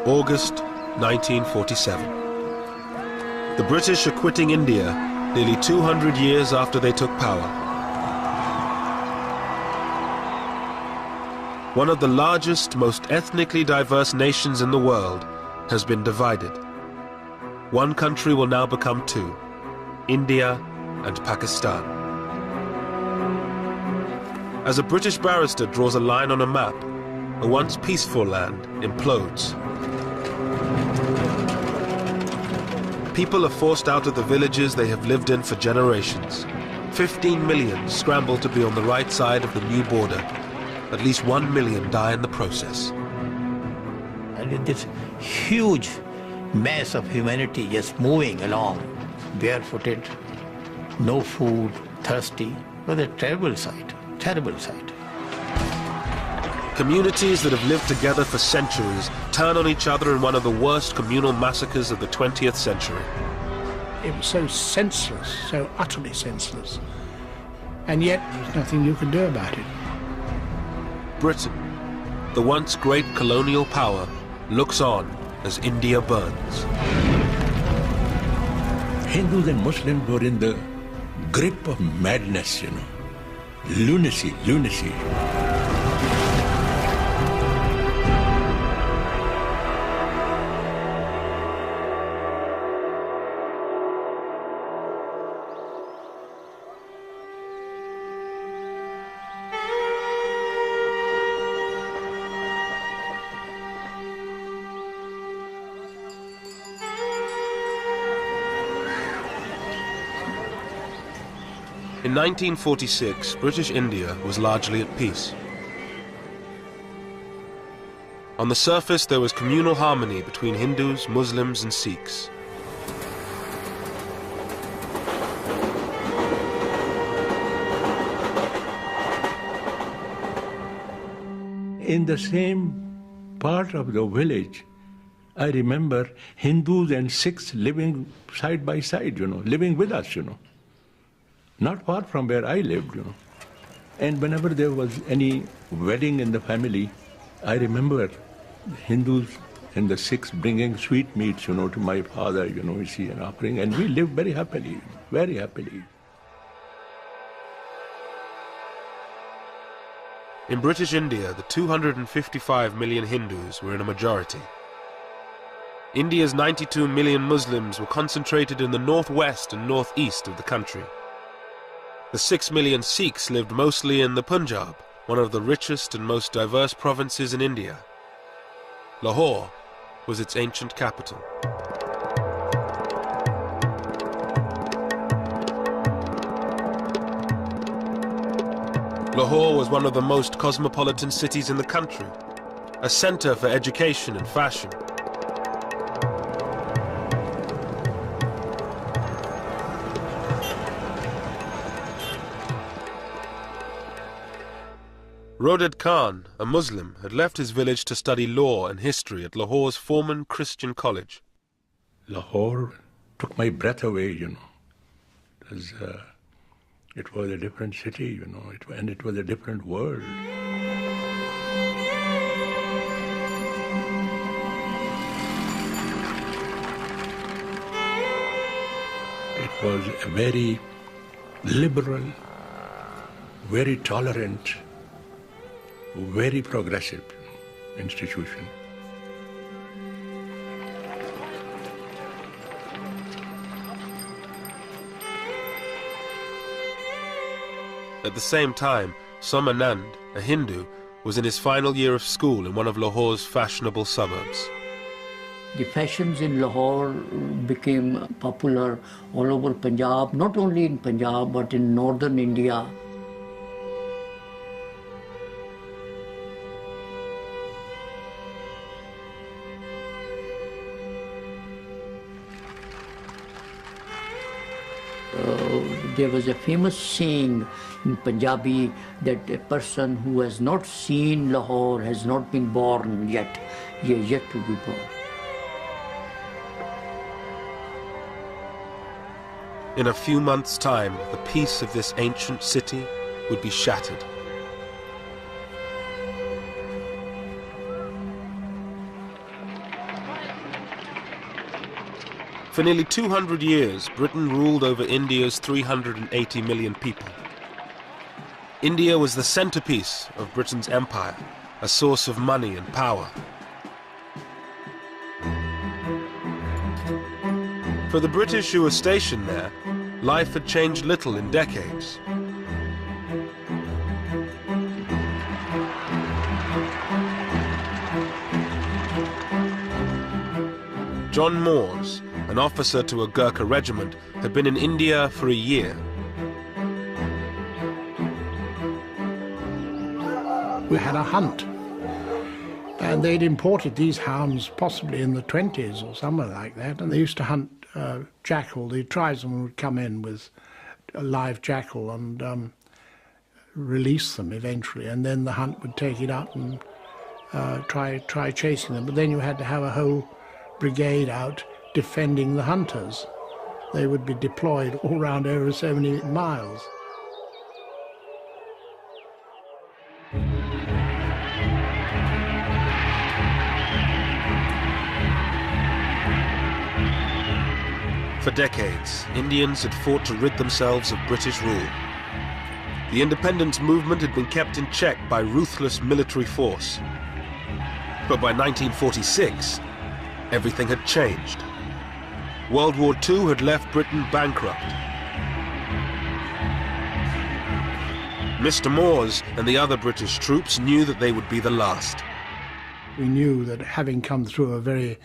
August 1947. The British are quitting India nearly 200 years after they took power. One of the largest, most ethnically diverse nations in the world has been divided. One country will now become two, India and Pakistan. As a British barrister draws a line on a map, a once peaceful land implodes. People are forced out of the villages they have lived in for generations. 15 million scramble to be on the right side of the new border. At least 1 million die in the process. And this huge mass of humanity just moving along, barefooted, no food, thirsty. It was a terrible sight, terrible sight. Communities that have lived together for centuries turn on each other in one of the worst communal massacres of the 20th century. It was so senseless, so utterly senseless. And yet, there's nothing you can do about it. Britain, the once great colonial power, looks on as India burns. Hindus and Muslims were in the grip of madness, lunacy. In 1946, British India was largely at peace. On the surface, there was communal harmony between Hindus, Muslims, and Sikhs. In the same part of the village, I remember Hindus and Sikhs living side by side, living with us, Not far from where I lived, And whenever there was any wedding in the family, I remember Hindus and the Sikhs bringing sweetmeats, to my father, and offering, and we lived very happily, very happily. In British India, the 255 million Hindus were in a majority. India's 92 million Muslims were concentrated in the northwest and northeast of the country. The 6 million Sikhs lived mostly in the Punjab, one of the richest and most diverse provinces in India. Lahore was its ancient capital. Lahore was one of the most cosmopolitan cities in the country, a center for education and fashion. Roded Khan, a Muslim, had left his village to study law and history at Lahore's Foreman Christian College. Lahore took my breath away, It was a different city, and it was a different world. It was a very liberal, very tolerant, very progressive institution. At the same time, Somanand, a Hindu, was in his final year of school in one of Lahore's fashionable suburbs. The fashions in Lahore became popular all over Punjab, not only in Punjab but in northern India. There was a famous saying in Punjabi that a person who has not seen Lahore has not been born yet. He is yet to be born. In a few months' time, the peace of this ancient city would be shattered. For nearly 200 years, Britain ruled over India's 380 million people. India was the centerpiece of Britain's empire, a source of money and power. For the British who were stationed there, life had changed little in decades. John Moores, an officer to a Gurkha regiment, had been in India for a year. We had a hunt, and they'd imported these hounds possibly in the 20s or somewhere like that, and they used to hunt jackal. The tribesmen would come in with a live jackal and release them eventually, and then the hunt would take it up and try chasing them. But then you had to have a whole brigade out defending the hunters. They would be deployed all round over so many miles. For decades, Indians had fought to rid themselves of British rule. The independence movement had been kept in check by ruthless military force. But by 1946, everything had changed. World War II had left Britain bankrupt. Mr. Moores and the other British troops knew that they would be the last. We knew that having come through a very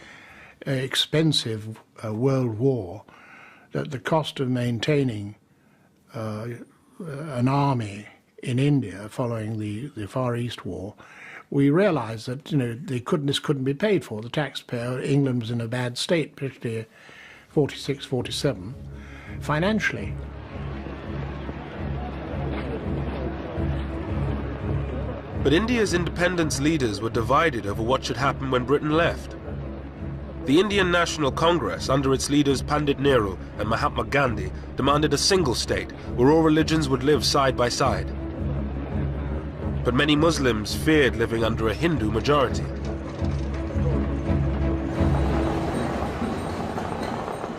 expensive world war, that the cost of maintaining an army in India following the Far East War, we realized that this couldn't be paid for. The taxpayer, England was in a bad state, particularly 46, 47, financially. But India's independence leaders were divided over what should happen when Britain left. The Indian National Congress, under its leaders Pandit Nehru and Mahatma Gandhi, demanded a single state where all religions would live side by side. But many Muslims feared living under a Hindu majority.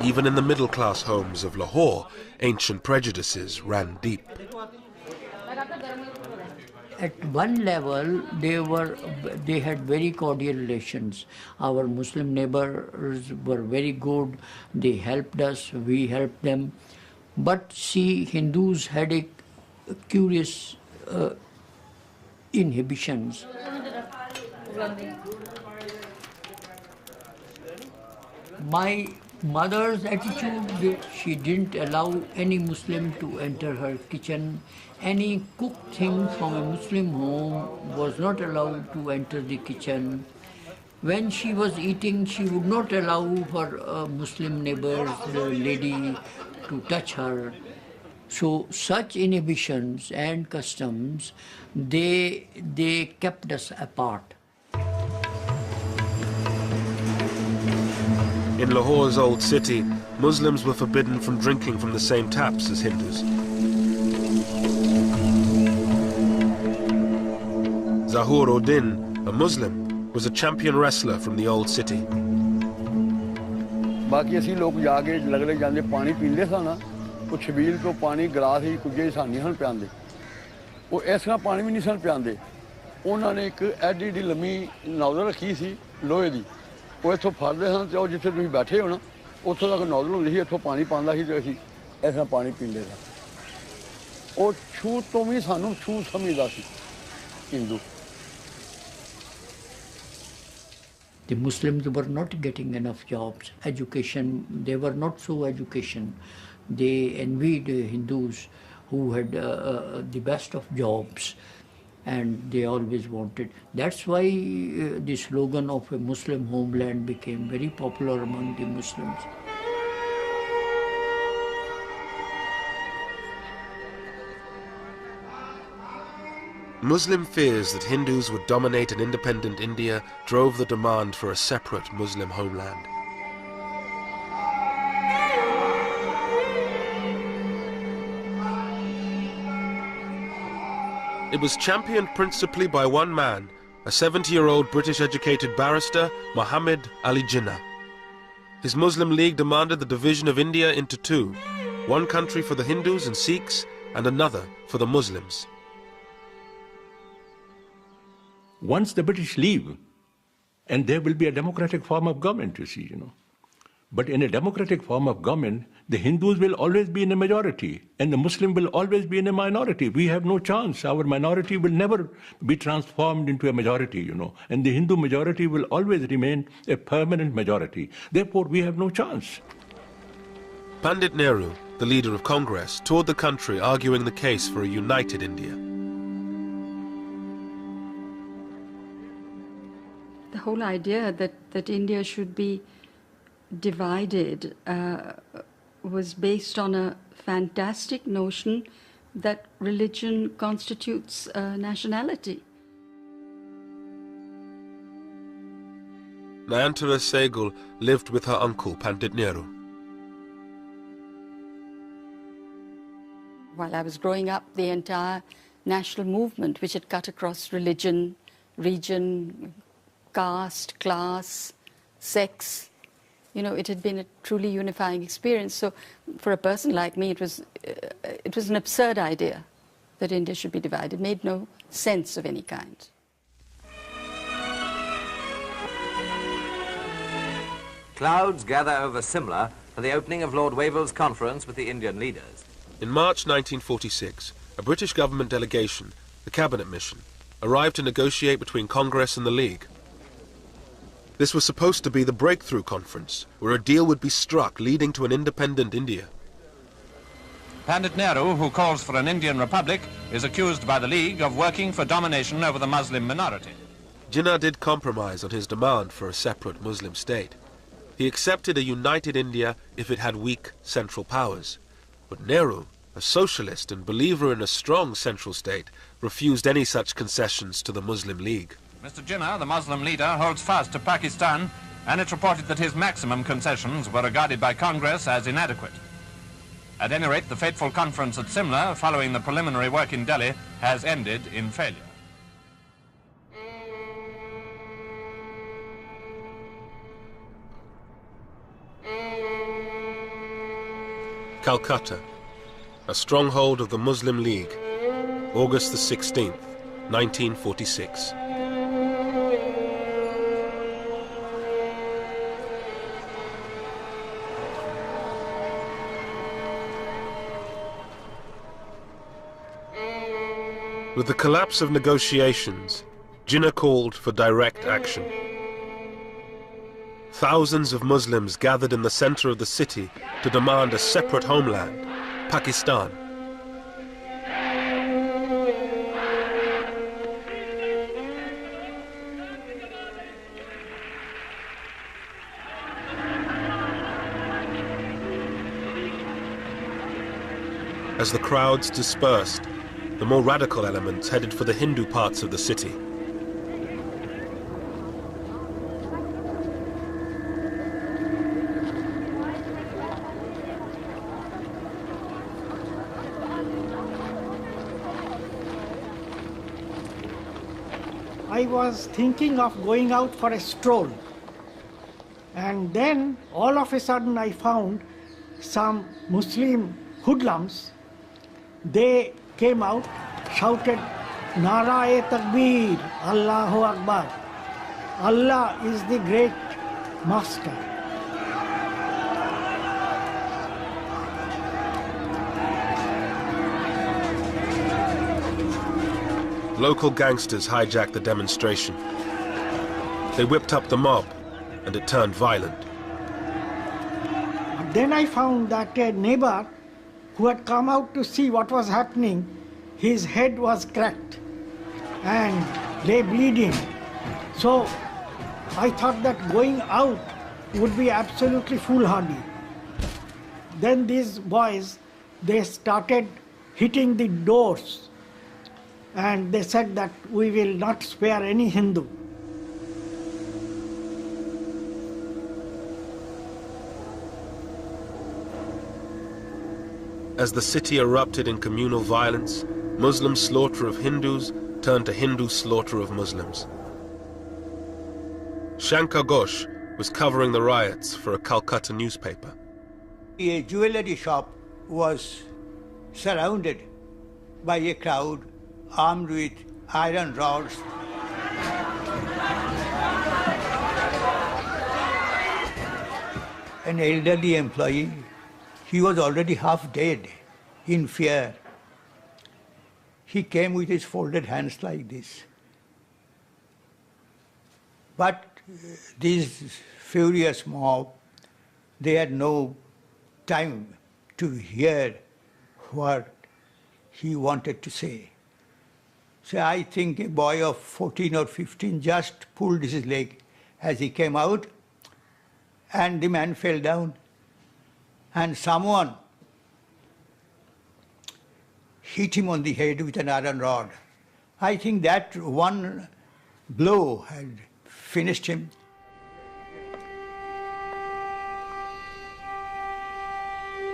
Even in the middle-class homes of Lahore, ancient prejudices ran deep. At one level, they had very cordial relations. Our Muslim neighbors were very good. They helped us, we helped them. But see, Hindus had a curious inhibitions. My mother's attitude, she didn't allow any Muslim to enter her kitchen. Any cooked thing from a Muslim home was not allowed to enter the kitchen. When she was eating, she would not allow her Muslim neighbors, the lady, to touch her. So such inhibitions and customs, they kept us apart. In Lahore's old city, Muslims were forbidden from drinking from the same taps as Hindus. Zahur Uddin, a Muslim, was a champion wrestler from the old city. बाकी असी लोग जाके लगले जांदे पानी पींदे सा ना वो छबील तो पानी गिलास ही कुछ सान नहीं सन पियांदे वो ऐसा पानी भी नहीं सन पियांदे उन्होंने एक एडी एडी लम्मी नौजल रखी सी लोहे दी वो इत्थों फड़दे सन ते जिथे तुसीं बैठे हो ना उत्थों तक नौजल हुंदी सी इत्थों पानी पांदा सी ते असीं ऐसा पानी पींदे सा वो छूत तो भी सानूं छूत समझदा सी Hindu. The Muslims were not getting enough jobs, education, they were not so educated. They envied Hindus who had the best of jobs, and they always wanted. That's why the slogan of a Muslim homeland became very popular among the Muslims. Muslim fears that Hindus would dominate an independent India drove the demand for a separate Muslim homeland. It was championed principally by one man, a 70-year-old British-educated barrister, Muhammad Ali Jinnah. His Muslim League demanded the division of India into two, one country for the Hindus and Sikhs and another for the Muslims. Once the British leave, and there will be a democratic form of government, you see, you know. But in a democratic form of government, the Hindus will always be in a majority, and the Muslim will always be in a minority. We have no chance. Our minority will never be transformed into a majority, you know, and the Hindu majority will always remain a permanent majority. Therefore, we have no chance. Pandit Nehru, the leader of Congress, toured the country arguing the case for a united India. The whole idea that India should be divided was based on a fantastic notion that religion constitutes nationality. Nayantara Sehgal lived with her uncle, Pandit Nehru. While I was growing up, the entire national movement, which had cut across religion, region, caste, class, sex, you know, it had been a truly unifying experience. So for a person like me, it was an absurd idea that India should be divided. It made no sense of any kind. Clouds gather over Simla for the opening of Lord Wavell's conference with the Indian leaders. In March 1946, a British government delegation, the Cabinet Mission, arrived to negotiate between Congress and the League. This was supposed to be the breakthrough conference, where a deal would be struck leading to an independent India. Pandit Nehru, who calls for an Indian republic, is accused by the League of working for domination over the Muslim minority. Jinnah did compromise on his demand for a separate Muslim state. He accepted a united India if it had weak central powers. But Nehru, a socialist and believer in a strong central state, refused any such concessions to the Muslim League. Mr. Jinnah, the Muslim leader, holds fast to Pakistan, and it's reported that his maximum concessions were regarded by Congress as inadequate. At any rate, the fateful conference at Simla, following the preliminary work in Delhi, has ended in failure. Calcutta, a stronghold of the Muslim League, August the 16th, 1946. With the collapse of negotiations, Jinnah called for direct action. Thousands of Muslims gathered in the center of the city to demand a separate homeland, Pakistan. As the crowds dispersed, the more radical elements headed for the Hindu parts of the city. I was thinking of going out for a stroll, and then all of a sudden I found some Muslim hoodlums. They came out, shouted, Nara-e Takbir, Allahu Akbar. Allah is the great master. Local gangsters hijacked the demonstration. They whipped up the mob, and it turned violent. But then I found that a neighbor who had come out to see what was happening, his head was cracked and lay bleeding. So I thought that going out would be absolutely foolhardy. Then these boys, they started hitting the doors, and they said that we will not spare any Hindu. As the city erupted in communal violence, Muslim slaughter of Hindus turned to Hindu slaughter of Muslims. Shankar Ghosh, was covering the riots for a Calcutta newspaper. A jewellery shop was surrounded by a crowd armed with iron rods. An elderly employee, he was already half dead in fear. He came with his folded hands like this. But this furious mob, they had no time to hear what he wanted to say. So I think a boy of 14 or 15 just pulled his leg as he came out, and the man fell down. And someone hit him on the head with an iron rod. I think that one blow had finished him.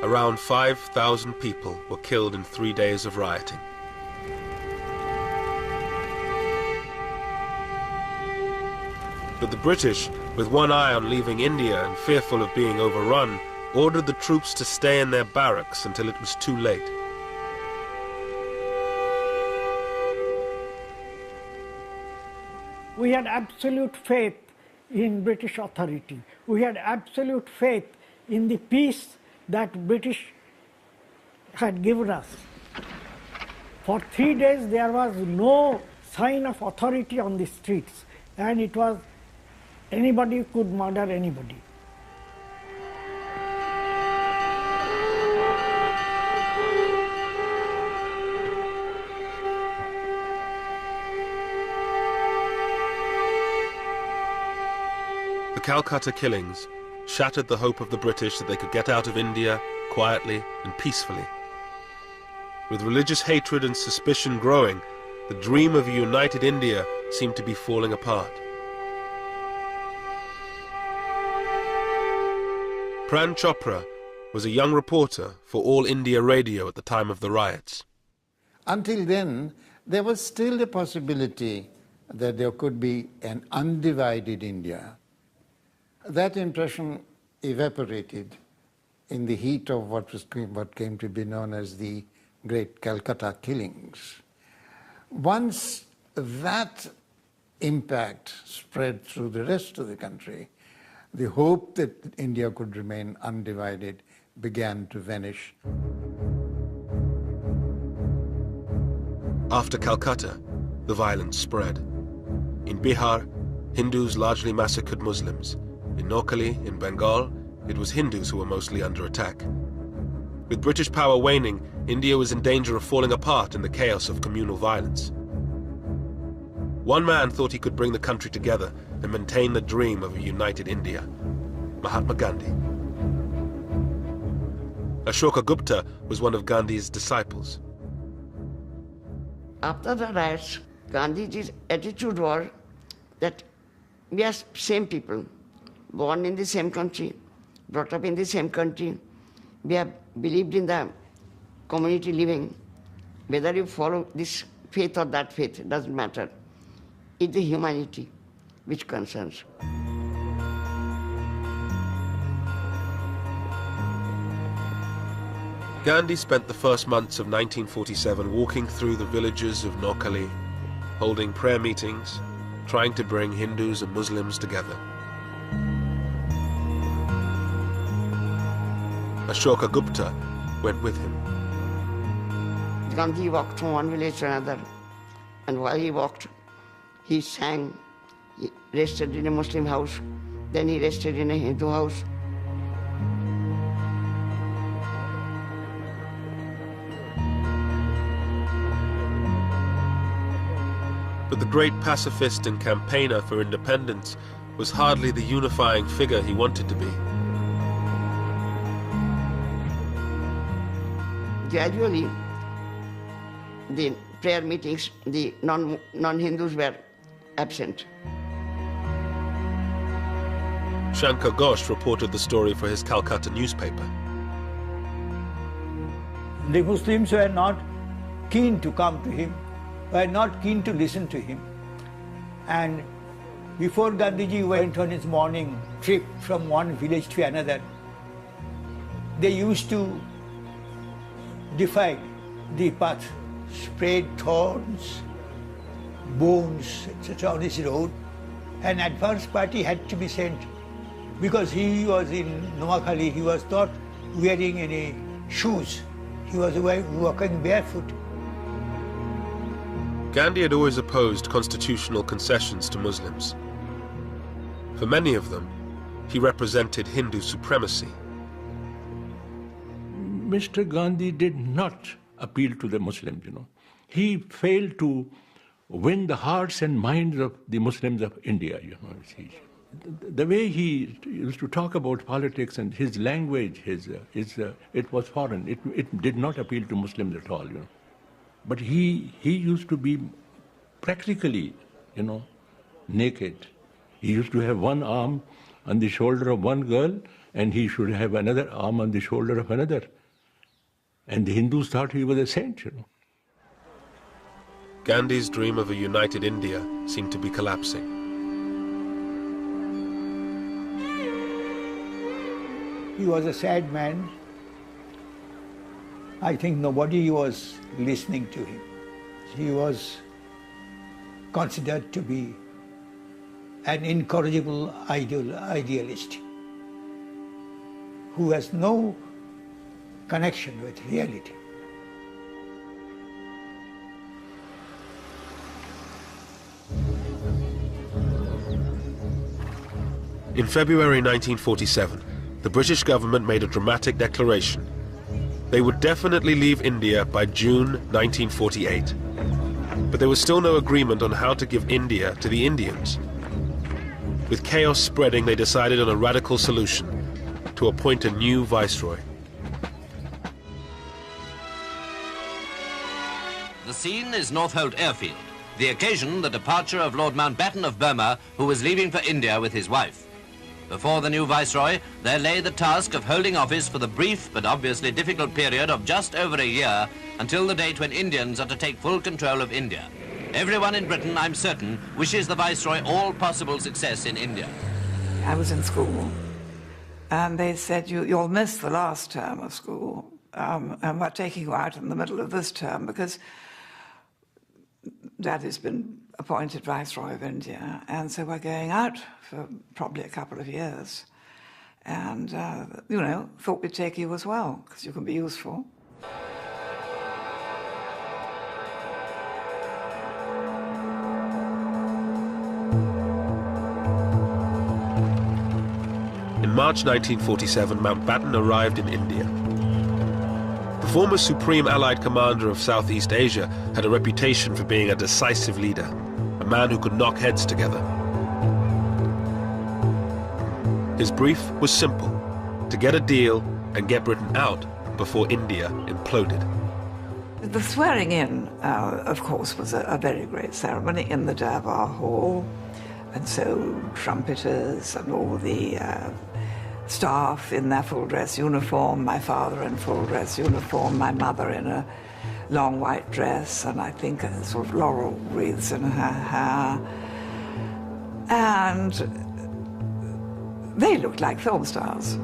Around 5,000 people were killed in 3 days of rioting. But the British, with one eye on leaving India and fearful of being overrun, ordered the troops to stay in their barracks until it was too late. We had absolute faith in British authority. We had absolute faith in the peace that British had given us. For 3 days there was no sign of authority on the streets, and it was anybody could murder anybody. The Calcutta killings shattered the hope of the British that they could get out of India quietly and peacefully. With religious hatred and suspicion growing, the dream of a united India seemed to be falling apart. Pran Chopra was a young reporter for All India Radio at the time of the riots. Until then, there was still a possibility that there could be an undivided India. That impression evaporated in the heat of what came to be known as the Great Calcutta Killings. Once that impact spread through the rest of the country, the hope that India could remain undivided began to vanish. After Calcutta, the violence spread. In Bihar, Hindus largely massacred Muslims. In Noakhali, in Bengal, it was Hindus who were mostly under attack. With British power waning, India was in danger of falling apart in the chaos of communal violence. One man thought he could bring the country together and maintain the dream of a united India: Mahatma Gandhi. Ashoka Gupta was one of Gandhi's disciples. After the riots, Gandhiji's attitude was that we are same people, born in the same country, brought up in the same country. We have believed in the community living. Whether you follow this faith or that faith, it doesn't matter. It's the humanity which concerns. Gandhi spent the first months of 1947 walking through the villages of Noakhali, holding prayer meetings, trying to bring Hindus and Muslims together. Ashoka Gupta went with him. Gandhi walked from one village to another, and while he walked, he sang. He rested in a Muslim house, then he rested in a Hindu house. But the great pacifist and campaigner for independence was hardly the unifying figure he wanted to be. Gradually, the prayer meetings, the non-Hindus were absent. Shankar Ghosh reported the story for his Calcutta newspaper. The Muslims were not keen to come to him, were not keen to listen to him. And Before Gandhiji went on his morning trip from one village to another, they used to defy the path, spread thorns, bones, etc. on his road. An advance party had to be sent because he was in Noakhali, he was not wearing any shoes. He was walking barefoot. Gandhi had always opposed constitutional concessions to Muslims. For many of them, he represented Hindu supremacy. Mr. Gandhi did not appeal to the Muslims, you know. He failed to win the hearts and minds of the Muslims of India, you know. The way he used to talk about politics and his language, it was foreign. It did not appeal to Muslims at all, you know. But he used to be practically, you know, naked. He used to have one arm on the shoulder of one girl, and he should have another arm on the shoulder of another. And the Hindus thought he was a saint, you know. Gandhi's dream of a united India seemed to be collapsing. He was a sad man. I think nobody was listening to him. He was considered to be an incorrigible idealist who has no connection with reality. In February 1947, the British government made a dramatic declaration. They would definitely leave India by June 1948. But there was still no agreement on how to give India to the Indians. With chaos spreading, they decided on a radical solution: to appoint a new viceroy. The scene is North Holt Airfield, the occasion the departure of Lord Mountbatten of Burma, who was leaving for India with his wife. Before the new viceroy, there lay the task of holding office for the brief but obviously difficult period of just over a year until the date when Indians are to take full control of India. Everyone in Britain, I'm certain, wishes the viceroy all possible success in India. I was in school, and they said, you'll miss the last term of school, and we're taking you out in the middle of this term because Daddy's been appointed Viceroy of India, and so we're going out for probably a couple of years. And, you know, thought we'd take you as well, because you can be useful. In March 1947, Mountbatten arrived in India. The former Supreme Allied Commander of Southeast Asia had a reputation for being a decisive leader, a man who could knock heads together. His brief was simple: to get a deal and get Britain out before India imploded. The swearing in, of course, was a very great ceremony in the Durbar Hall, and so trumpeters and all the staff in their full dress uniform, my father in full dress uniform, my mother in a long white dress, and I think a sort of laurel wreaths in her hair. And they looked like film stars.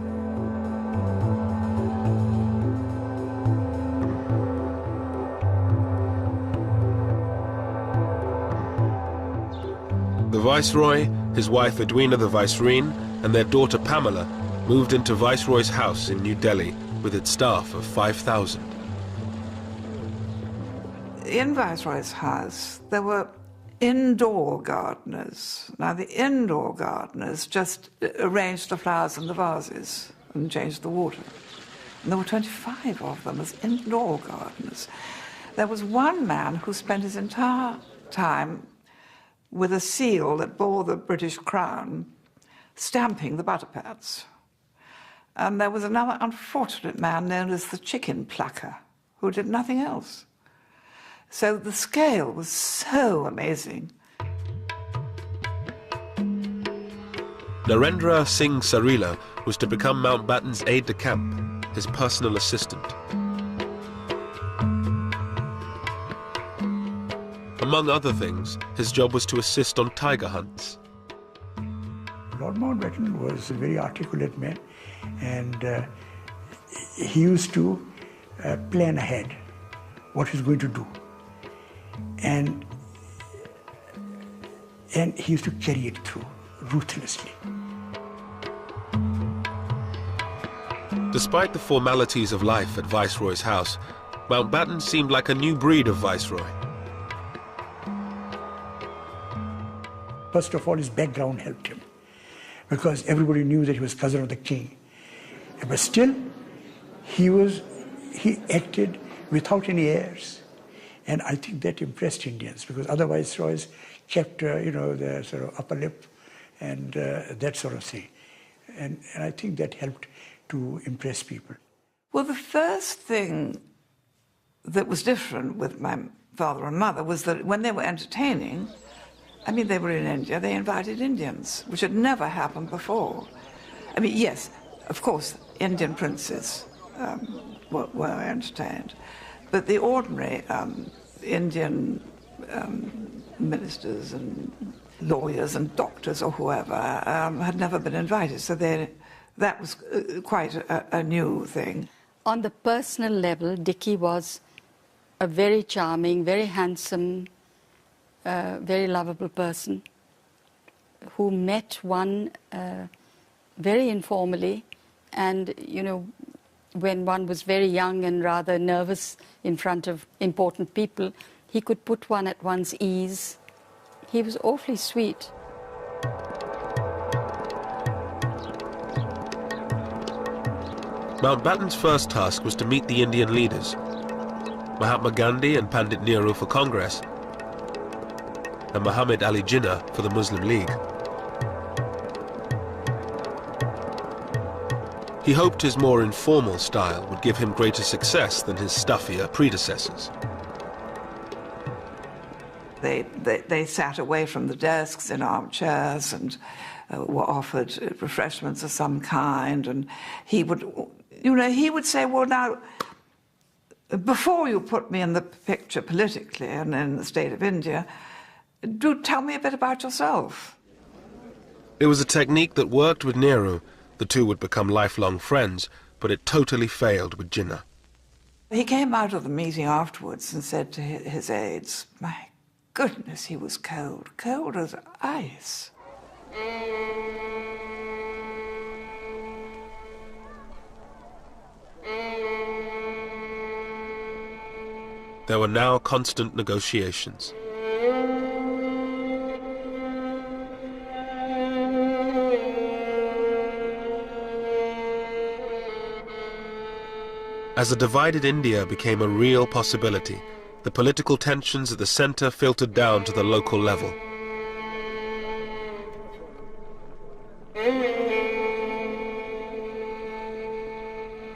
The Viceroy, his wife Edwina the Vicereine, and their daughter Pamela moved into Viceroy's house in New Delhi with its staff of 5,000. In Viceroy's house, there were indoor gardeners. Now, the indoor gardeners just arranged the flowers in the vases and changed the water. And there were 25 of them as indoor gardeners. There was one man who spent his entire time with a seal that bore the British crown, stamping the butter pads. And there was another unfortunate man known as the chicken plucker, who did nothing else. So the scale was so amazing. Narendra Singh Sarila was to become Mountbatten's aide-de-camp, his personal assistant. Among other things, his job was to assist on tiger hunts. Lord Mountbatten was a very articulate man, and he used to plan ahead what he's going to do. And he used to carry it through ruthlessly. Despite the formalities of life at Viceroy's house, Mountbatten seemed like a new breed of Viceroy. First of all, his background helped him, because everybody knew that he was cousin of the king. But still, he acted without any airs. And I think that impressed Indians, because other viceroys kept, their sort of upper lip and that sort of thing. And I think that helped to impress people. Well, the first thing that was different with my father and mother was that when they were entertaining, I mean, they were in India, they invited Indians, which had never happened before. I mean, yes, of course, Indian princes were entertained, but the ordinary Indian ministers and lawyers and doctors or whoever had never been invited, so that was quite a new thing. On the personal level, Dickie was a very charming, very handsome, very lovable person who met one very informally, and, when one was very young and rather nervous in front of important people, he could put one at one's ease. He was awfully sweet. Mountbatten's first task was to meet the Indian leaders, Mahatma Gandhi and Pandit Nehru for Congress, and Muhammad Ali Jinnah for the Muslim League. He hoped his more informal style would give him greater success than his stuffier predecessors. They sat away from the desks in armchairs and were offered refreshments of some kind, and he would say, well, now, before you put me in the picture politically and in the state of India, do tell me a bit about yourself. It was a technique that worked with Nehru. The two would become lifelong friends, but it totally failed with Jinnah. He came out of the meeting afterwards and said to his aides, my goodness, he was cold, cold as ice. There were now constant negotiations. As a divided India became a real possibility, the political tensions at the centre filtered down to the local level.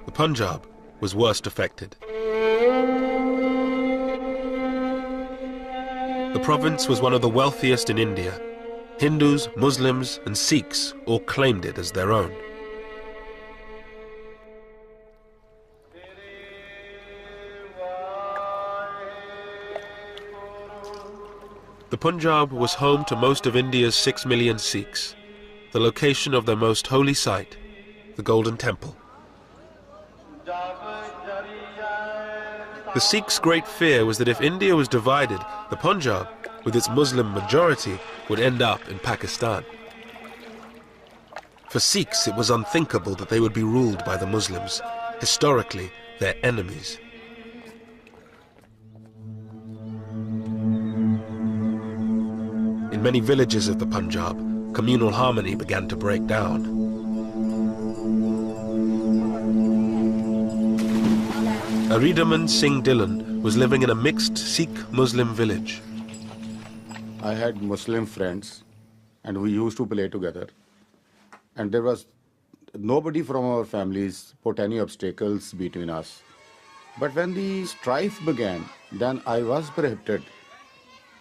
The Punjab was worst affected. The province was one of the wealthiest in India. Hindus, Muslims, and Sikhs all claimed it as their own. The Punjab was home to most of India's 6 million Sikhs, the location of their most holy site, the Golden Temple. The Sikhs' great fear was that if India was divided, the Punjab, with its Muslim majority, would end up in Pakistan. For Sikhs, it was unthinkable that they would be ruled by the Muslims, historically their enemies. In many villages of the Punjab, communal harmony began to break down. Aridaman Singh Dillon was living in a mixed Sikh-Muslim village. I had Muslim friends, and we used to play together. And there was nobody from our families put any obstacles between us. But when the strife began, then I was prohibited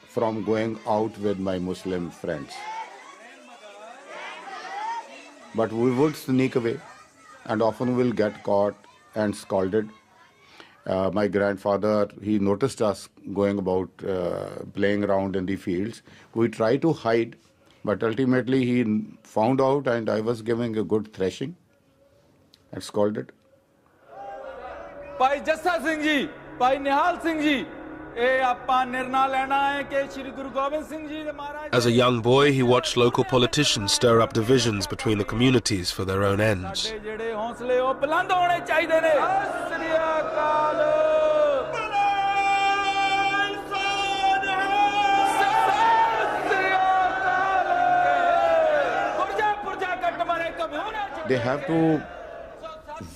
from going out with my Muslim friends. But we would sneak away, and often will get caught and scolded. My grandfather, he noticed us going about playing around in the fields. We tried to hide, But ultimately he found out, and I was giving a good thrashing and scolded. Bhai Jassa Singh ji, Bhai Nihal Singh ji, as a young boy, he watched local politicians stir up divisions between the communities for their own ends. They have to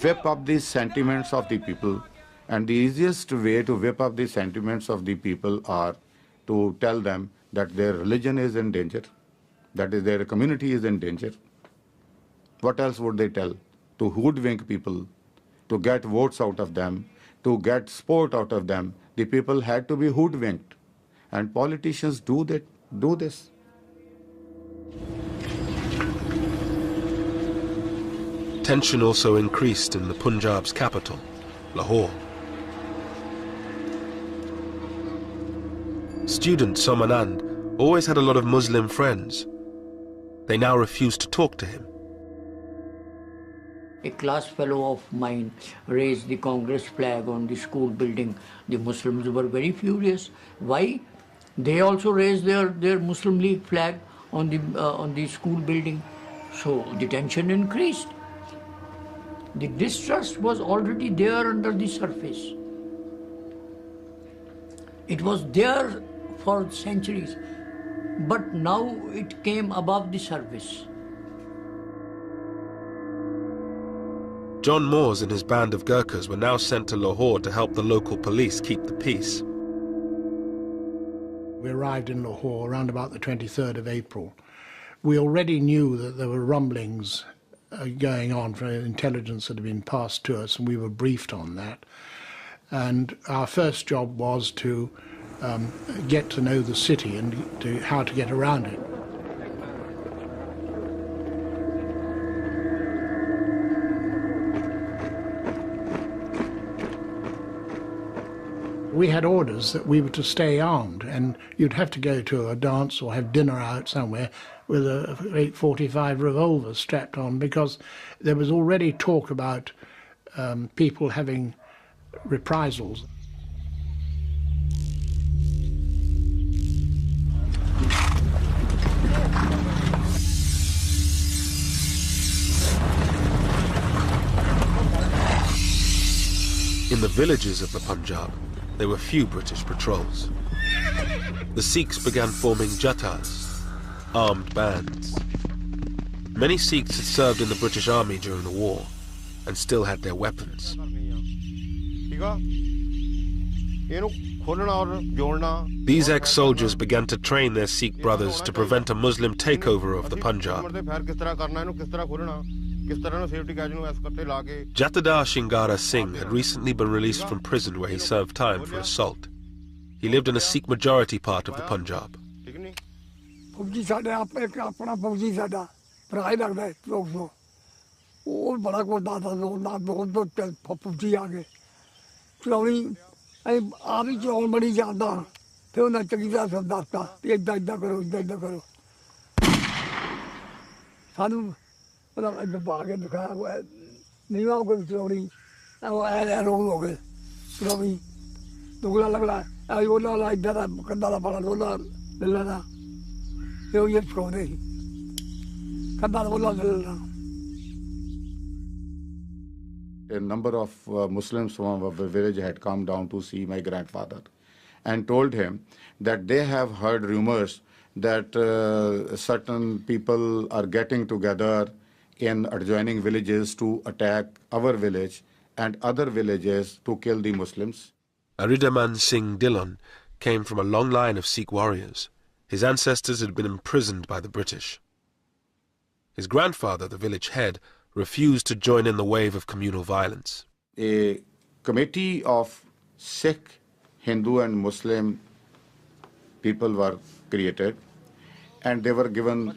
whip up the sentiments of the people. And the easiest way to whip up the sentiments of the people are to tell them that their religion is in danger, that is, their community is in danger. What else would they tell? To hoodwink people, to get votes out of them, to get support out of them. The people had to be hoodwinked. And politicians do this. Tension also increased in the Punjab's capital, Lahore. Student Somanand always had a lot of Muslim friends. They now refused to talk to him. A class fellow of mine raised the Congress flag on the school building. The Muslims were very furious. Why? They also raised their Muslim League flag on the school building. So the tension increased. The distrust was already there under the surface. It was there for centuries, but now it came above the surface. John Moores and his band of Gurkhas were now sent to Lahore to help the local police keep the peace. We arrived in Lahore around about the 23rd of April. We already knew that there were rumblings going on for intelligence that had been passed to us, and we were briefed on that. And our first job was to get to know the city and how to get around it. We had orders that we were to stay armed, and you'd have to go to a dance or have dinner out somewhere with a 845 revolver strapped on, because there was already talk about people having reprisals. In the villages of the Punjab, there were few British patrols. The Sikhs began forming jathas, armed bands. Many Sikhs had served in the British Army during the war and still had their weapons. These ex-soldiers began to train their Sikh brothers to prevent a Muslim takeover of the Punjab. Jatadar Shingara Singh had recently been released from prison where he served time for assault. He lived in a Sikh majority part of the Punjab. A number of Muslims from our village had come down to see my grandfather and told him that they have heard rumors that certain people are getting together in adjoining villages to attack our village and other villages to kill the Muslims. Aridaman Singh Dillon came from a long line of Sikh warriors. His ancestors had been imprisoned by the British. His grandfather, the village head, refused to join in the wave of communal violence. A committee of Sikh, Hindu and Muslim people were created, and they were given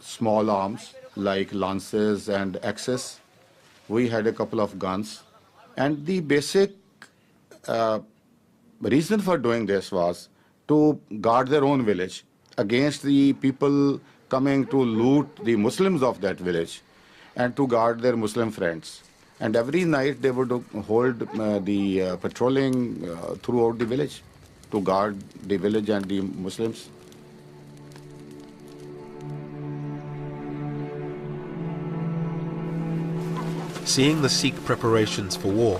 small arms like lances and axes. We had a couple of guns, and the basic reason for doing this was to guard their own village against the people coming to loot the Muslims of that village and to guard their Muslim friends. And every night they would hold the patrolling throughout the village to guard the village and the Muslims. Seeing the Sikh preparations for war,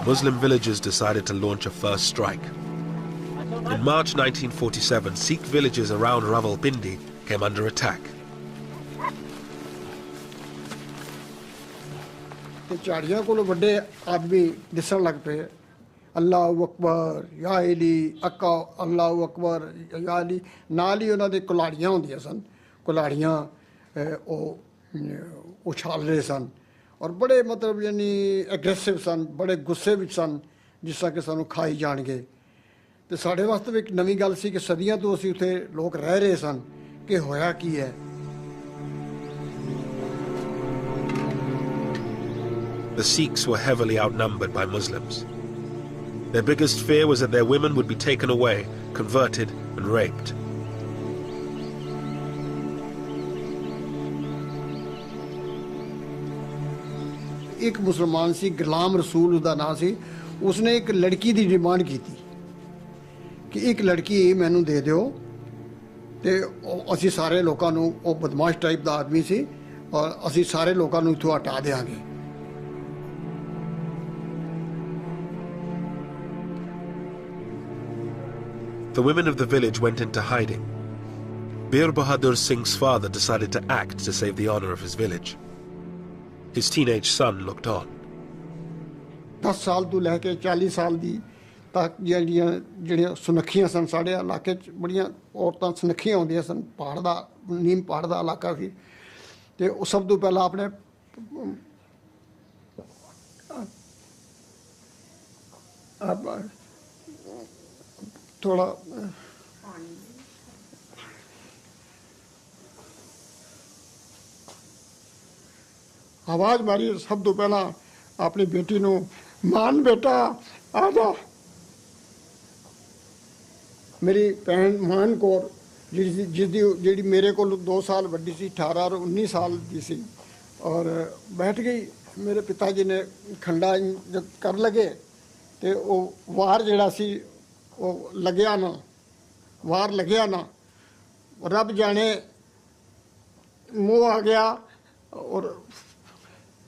Muslim villagers decided to launch a first strike. In March 1947, Sikh villages around Rawalpindi came under attack. ਝਾੜੀਆਂ ਕੋਲ ਵੱਡੇ ਆਦਮੀ ਦਿਸਣ ਲੱਗ ਪਏ ਅੱਲਾਹੁ ਅਕਬਰ ਯਾ ਅਲੀ ਅੱਕਾ ਅੱਲਾਹੁ ਅਕਬਰ ਯਾ ਅਲੀ ਨਾਲ ਹੀ ਉਹਨਾਂ ਦੇ ਕੁਲਾੜੀਆਂ ਹੁੰਦੀਆਂ ਸਨ ਕੁਲਾੜੀਆਂ ਉਹ ਉਛਾਲ ਰਹੇ ਸਨ ਔਰ ਬੜੇ ਮਤਲਬ ਯਾਨੀ ਐਗਰੈਸਿਵ ਸਨ ਬੜੇ ਗੁੱਸੇ ਵਿੱਚ ਸਨ ਜਿਸ ਤਰ੍ਹਾਂ ਕਿ ਸਾਨੂੰ ਖਾਈ ਜਾਣਗੇ ਤੇ ਸਾਡੇ ਵਾਸਤੇ ਵੀ ਇੱਕ ਨਵੀਂ ਗੱਲ ਸੀ ਕਿ ਸਦੀਆਂ ਤੋਂ ਅਸੀਂ ਉੱਥੇ ਲੋਕ ਰਹਿ ਰਹੇ ਸਨ ਕਿ ਹੋਇਆ ਕੀ ਹੈ The Sikhs were heavily outnumbered by Muslims. Their biggest fear was that their women would be taken away, converted and raped. ਇੱਕ ਮੁਸਲਮਾਨ ਸੀ ਗੁਲਾਮ ਰਸੂਲ ਉਹਦਾ ਨਾਂ ਸੀ ਉਸਨੇ ਇੱਕ ਲੜਕੀ ਦੀ ਡਿਮਾਂਡ ਕੀਤੀ ਕਿ ਇੱਕ ਲੜਕੀ ਮੈਨੂੰ ਦੇ ਦਿਓ ਤੇ ਅਸੀਂ ਸਾਰੇ ਲੋਕਾਂ ਨੂੰ ਉਹ ਬਦਮਾਸ਼ ਟਾਈਪ ਦਾ ਆਦਮੀ ਸੀ ਔਰ ਅਸੀਂ ਸਾਰੇ ਲੋਕਾਂ ਨੂੰ ਇੱਥੋਂ ਹਟਾ ਦੇਵਾਂਗੇ The women of the village went into hiding. Bir Bahadur Singh's father decided to act to save the honor of his village. His teenage son looked on. 10 ਸਾਲ ਤੋਂ ਲੈ ਕੇ 40 ਸਾਲ ਦੀ ਤੱਕ ਜਿਹੜੀਆਂ ਸੁਨੱਖੀਆਂ ਸਨ ਸਾਡੇ ਇਲਾਕੇ 'ਚ ਬੜੀਆਂ ਔਰਤਾਂ ਸੁਨੱਖੀਆਂ ਹੁੰਦੀਆਂ ਸਨ ਪਹਾੜ ਦਾ ਨੀਮ ਪਹਾੜ ਦਾ ਇਲਾਕਾ ਸੀ ਤੇ ਉਹ ਸਭ ਤੋਂ ਪਹਿਲਾਂ ਆਪਣੇ ਥੋੜਾ ਆਵਾਜ਼ ਮਾਰੀ ਸਭ ਤੋਂ ਪਹਿਲਾਂ ਆਪਣੀ ਬੇਟੀ ਨੂੰ ਮਾਨ ਬੇਟਾ ਆ ਜਾ ਮੇਰੀ ਭੈਣ ਮਾਨ ਕੌਰ ਜਿਸਦੀ ਜਿਹੜੀ ਮੇਰੇ ਕੋਲ 2 ਸਾਲ ਵੱਡੀ ਸੀ 18 ਔਰ 19 ਸਾਲ ਦੀ ਸੀ ਔਰ ਬੈਠ ਗਈ ਮੇਰੇ ਪਿਤਾ ਜੀ ਨੇ ਖੰਡਾ ਜਦ ਕਰਨ ਲੱਗੇ ਤੇ ਉਹ ਵਾਰ ਜਿਹੜਾ ਸੀ ਉਹ ਲੱਗਿਆ ਨਾ ਵਾਰ ਲੱਗਿਆ ਨਾ ਰੱਬ ਜਾਣੇ ਮੂੰਹ ਆ ਗਿਆ ਔਰ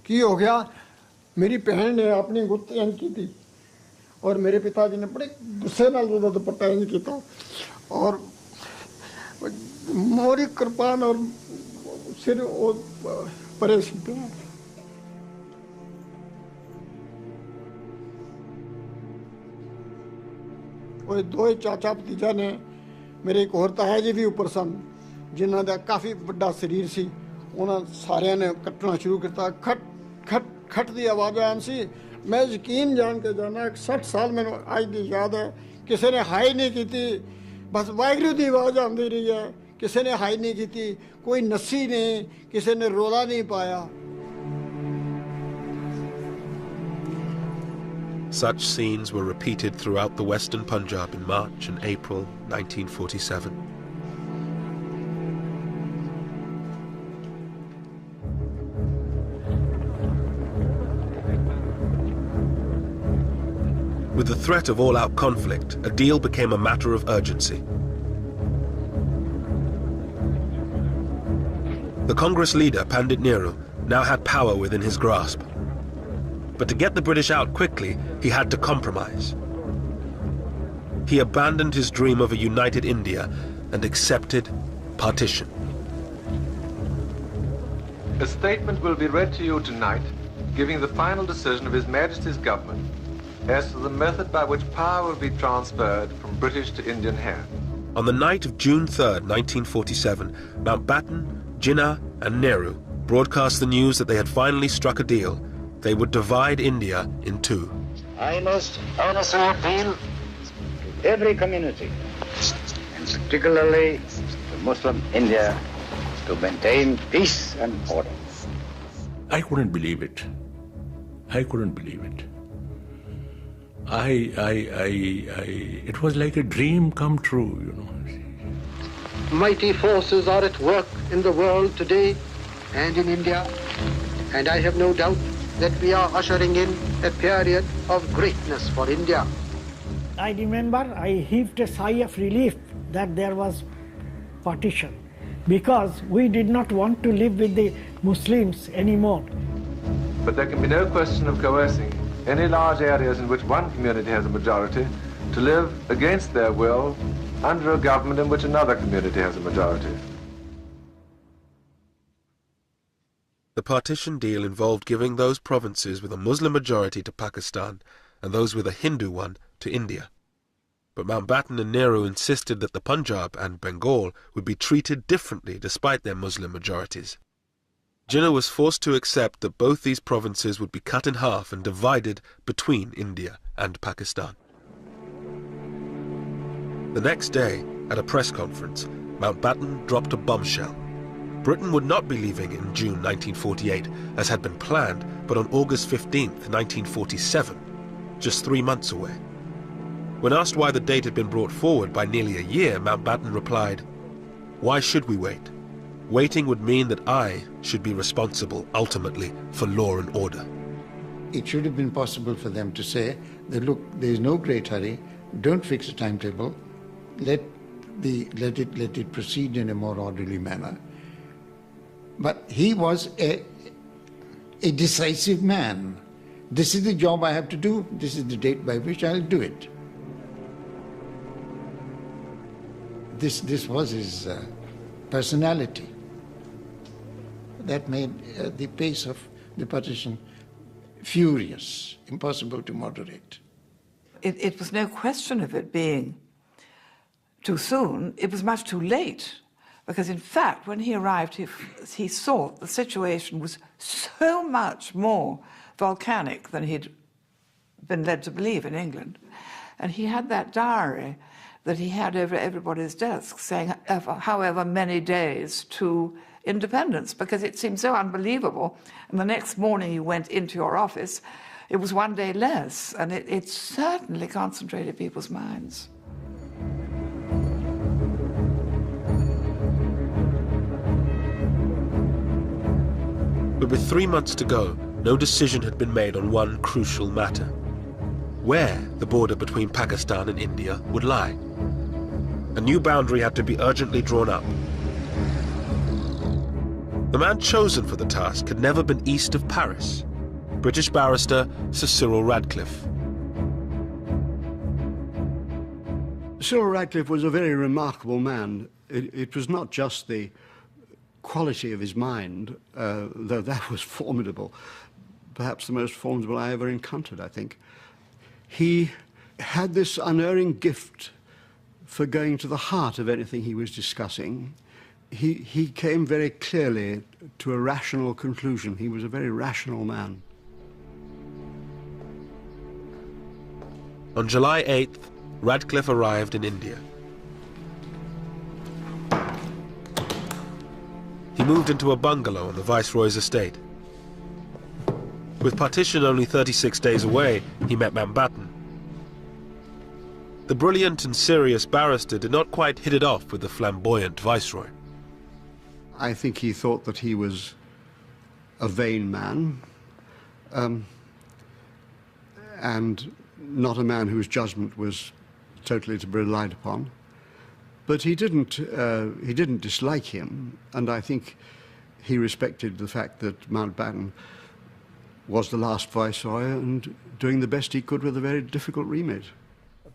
ਕੀ ਹੋ ਗਿਆ ਮੇਰੀ ਭੈਣ ਨੇ ਆਪਣੀ ਗੁੱਤ ਇੰਝ ਕੀਤੀ ਔਰ ਮੇਰੇ ਪਿਤਾ ਜੀ ਨੇ ਬੜੇ ਗੁੱਸੇ ਨਾਲ ਉਹਦਾ ਦੁਪੱਟਾ ਇੰਝ ਕੀਤਾ ਔਰ ਮੋਰੀ ਕਿਰਪਾਨ ਔਰ ਸਿਰ ਉਹ ਪਰੇ ਸੀ ਪਿਆ ਉਹ ਦੋਏ ਚਾਚਾ ਭਤੀਜਾ ਨੇ ਮੇਰੇ ਇੱਕ ਹੋਰ ਤਾਇਆ ਜੀ ਵੀ ਉੱਪਰ ਸਨ ਜਿਨ੍ਹਾਂ ਦਾ ਕਾਫੀ ਵੱਡਾ ਸਰੀਰ ਸੀ ਉਹਨਾਂ ਸਾਰਿਆਂ ਨੇ ਕੱਟਣਾ ਸ਼ੁਰੂ ਕੀਤਾ ਖਟ ਖਟ ਖਟ ਦੀ ਆਵਾਜ਼ ਆਉਣ ਸੀ ਮੈਂ ਯਕੀਨ ਜਾਣ ਕੇ ਜਾਣਾ 60 ਸਾਲ ਮੈਨੂੰ ਅੱਜ ਦੀ ਯਾਦ ਹੈ ਕਿਸੇ ਨੇ ਹਾਈ ਨਹੀਂ ਕੀਤੀ ਬਸ ਵਾਹਿਗੁਰੂ ਦੀ ਆਵਾਜ਼ ਆਉਂਦੀ ਰਹੀ ਹੈ ਕਿਸੇ ਨੇ ਹਾਈ ਨਹੀਂ ਕੀਤੀ ਕੋਈ ਨੱਸੀ ਨਹੀਂ ਕਿਸੇ ਨੇ ਰੋਲਾ ਨਹੀਂ ਪਾਇਆ Such scenes were repeated throughout the western Punjab in March and April 1947. With the threat of all-out conflict, a deal became a matter of urgency. The Congress leader, Pandit Nehru, now had power within his grasp. But to get the British out quickly, he had to compromise. He abandoned his dream of a united India and accepted partition. A statement will be read to you tonight, giving the final decision of His Majesty's government as to the method by which power will be transferred from British to Indian hands. On the night of June 3rd, 1947, Mountbatten, Jinnah and Nehru broadcast the news that they had finally struck a deal. They would divide India in two. I must honestly appeal to every community, and particularly to Muslim India, to maintain peace and order. I couldn't believe it. I couldn't believe it. It was like a dream come true, you know. mighty forces are at work in the world today and in India, and I have no doubt that we are ushering in a period of greatness for India. I remember I heaved a sigh of relief that there was partition, because we did not want to live with the Muslims anymore. But there can be no question of coercing any large areas in which one community has a majority to live against their will under a government in which another community has a majority. The partition deal involved giving those provinces with a Muslim majority to Pakistan and those with a Hindu one to India. But Mountbatten and Nehru insisted that the Punjab and Bengal would be treated differently despite their Muslim majorities. Jinnah was forced to accept that both these provinces would be cut in half and divided between India and Pakistan. The next day, at a press conference, Mountbatten dropped a bombshell. Britain would not be leaving in June 1948, as had been planned, but on August 15, 1947, just 3 months away. When asked why the date had been brought forward by nearly a year, Mountbatten replied, "Why should we wait? Waiting would mean that I should be responsible, ultimately, for law and order." It should have been possible for them to say that, look, there is no great hurry, don't fix a timetable, let it proceed in a more orderly manner. But he was a decisive man. This is the job I have to do, this is the date by which I'll do it. This was his personality. That made the pace of the partition furious, impossible to moderate. It was no question of it being too soon, it was much too late. Because in fact, when he arrived, he saw the situation was so much more volcanic than he'd been led to believe in England. And he had that diary that he had over everybody's desk saying however many days to independence, because it seemed so unbelievable. And the next morning you went into your office, it was 1 day less, and it certainly concentrated people's minds. But with 3 months to go, no decision had been made on one crucial matter: where the border between Pakistan and India would lie. A new boundary had to be urgently drawn up. The man chosen for the task had never been east of Paris: British barrister Sir Cyril Radcliffe. Cyril Radcliffe was a very remarkable man. It was not just the quality of his mind, though that was formidable, perhaps the most formidable I ever encountered, I think. He had this unerring gift for going to the heart of anything he was discussing. He came very clearly to a rational conclusion. He was a very rational man. On July 8th, Radcliffe arrived in India. He moved into a bungalow on the Viceroy's estate. With partition only 36 days away, he met Mountbatten. The brilliant and serious barrister did not quite hit it off with the flamboyant Viceroy. I think he thought that he was a vain man, and not a man whose judgment was totally to be relied upon. But he didn't dislike him, and I think he respected the fact that Mountbatten was the last Viceroy and doing the best he could with a very difficult remit.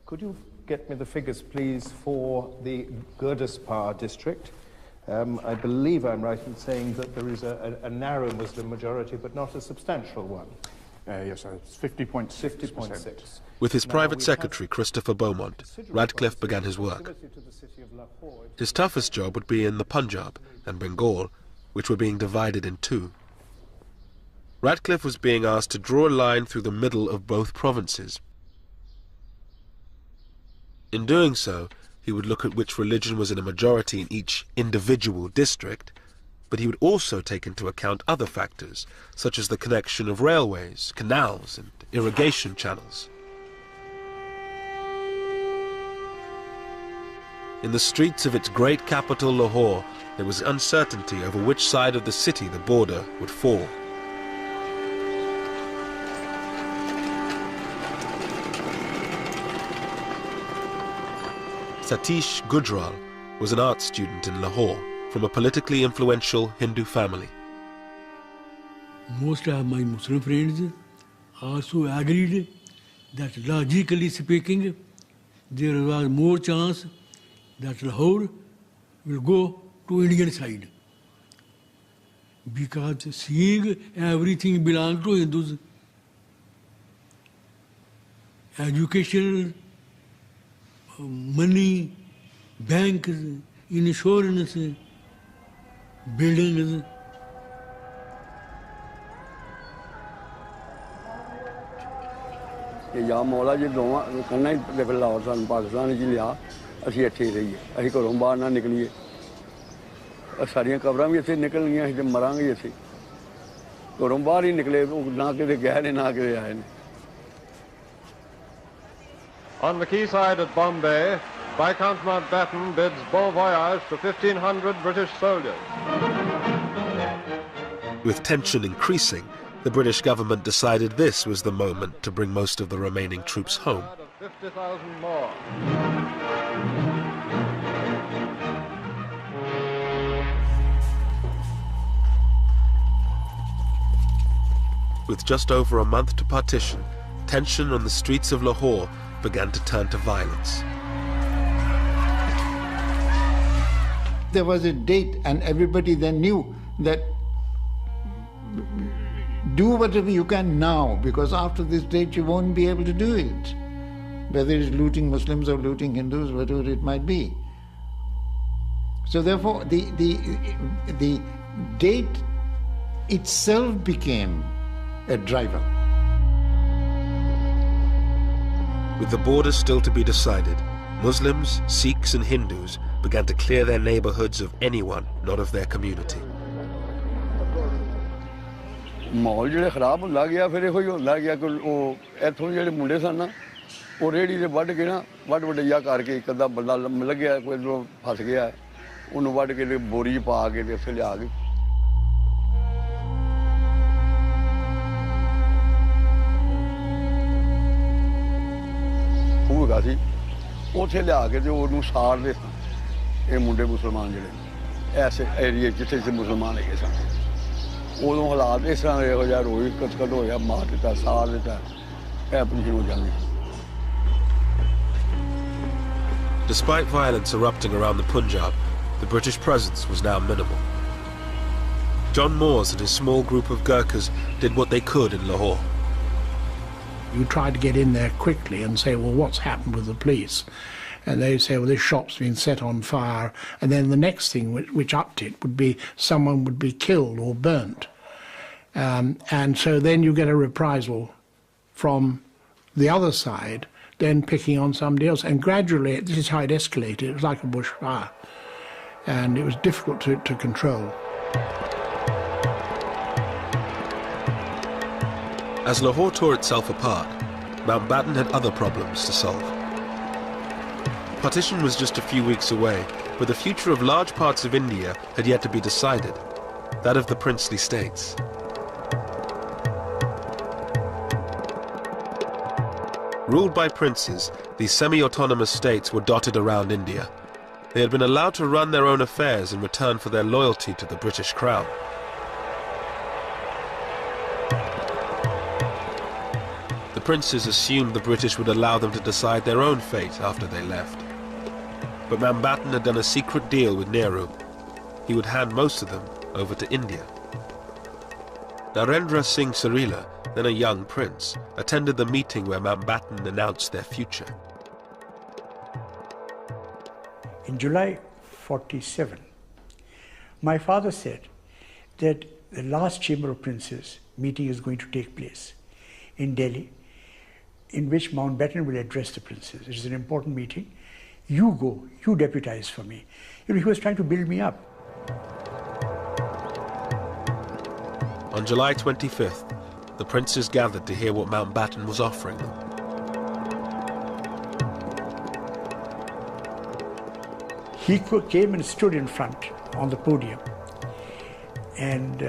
Could you get me the figures, please, for the Gurdaspur district? I believe I'm right in saying that there is a narrow Muslim majority, but not a substantial one. Yes, it's 50.6%. 50.6. With his private secretary, Christopher Beaumont, Radcliffe began his work. His toughest job would be in the Punjab and Bengal, which were being divided in two. Radcliffe was being asked to draw a line through the middle of both provinces. In doing so, he would look at which religion was in a majority in each individual district, but he would also take into account other factors, such as the connection of railways, canals, and irrigation channels. In the streets of its great capital, Lahore, there was uncertainty over which side of the city the border would fall. Satish Gujral was an art student in Lahore from a politically influential Hindu family. Most of my Muslim friends also agreed that logically speaking, there was more chance that Lahore will go to Indian side. Because seeing everything belongs to Hindus, education, money, banks, insurance, buildings. या मौला जी दोवां कन्ना ही फिर लाहौर सानू पाकिस्तान च लिया असीं इत्थे रहिए असीं घरों बाहर ना निकलीए सारियां कबरां भी इत्थे निकल गईयां असीं ते मरांगे इत्थे घरों बाहर ही निकले ना किते गए ने ना किते आए ने On the quayside at Bombay, Viscount Mountbatten bids bon voyage to 1,500 British soldiers. With tension increasing, the British government decided this was the moment to bring most of the remaining troops home. 50,000 more. With just over a month to partition, tension on the streets of Lahore began to turn to violence. There was a date and everybody then knew that do whatever you can now, because after this date you won't be able to do it. Whether it's looting Muslims or looting Hindus, whatever it might be. So therefore the date itself became a driver. With the borders still to be decided, Muslims, Sikhs and Hindus began to clear their neighborhoods of anyone not of their community. माहौल जो खराब होंदा गया फिर इहो ही होंदा गया कि इत्थों जेह्ड़े मुंडे सन ना वो रेहड़ी ते वड्ढ के ना वड्ढ वड्ढिया करके एक अद्धा बंदा लग्गेआ कोई फस गया उन्होंने वड्ढ के बोरी पा के ते उत्थे लिया के खूह सी उत्थे लिया के ते ओनू साड़दे सन ये मुंडे मुसलमान जेह्ड़े ऐसे एरिए जित्थे जित्थे मुसलमान हैगे सन उदों हालात इस तरह इहो जिहा रोई कतकत होया मार दित्ता साड़ दित्ता एह पोजीशन हो जांदी। Despite violence erupting around the Punjab, the British presence was now minimal. John Moores and his small group of Gurkhas did what they could in Lahore. You try to get in there quickly and say, well, what's happened with the police? And they say, well, this shop's been set on fire. And then the next thing which upped it would be someone would be killed or burnt. And so then you get a reprisal from the other side, then picking on somebody else. And gradually, this is how it escalated. It was like a bushfire. And it was difficult to control. As Lahore tore itself apart, Mountbatten had other problems to solve. Partition was just a few weeks away, but the future of large parts of India had yet to be decided, that of the princely states. Ruled by princes, these semi-autonomous states were dotted around India. They had been allowed to run their own affairs in return for their loyalty to the British Crown. The princes assumed the British would allow them to decide their own fate after they left. But Mountbatten had done a secret deal with Nehru. He would hand most of them over to India. Narendra Singh Sarila, then a young prince, attended the meeting where Mountbatten announced their future. In July 47, my father said that the last Chamber of Princes meeting is going to take place in Delhi, in which Mountbatten will address the princes. It is an important meeting. You go, you deputize for me. You know, he was trying to build me up. On July 25th, the princes gathered to hear what Mountbatten was offering them. He came and stood in front on the podium. And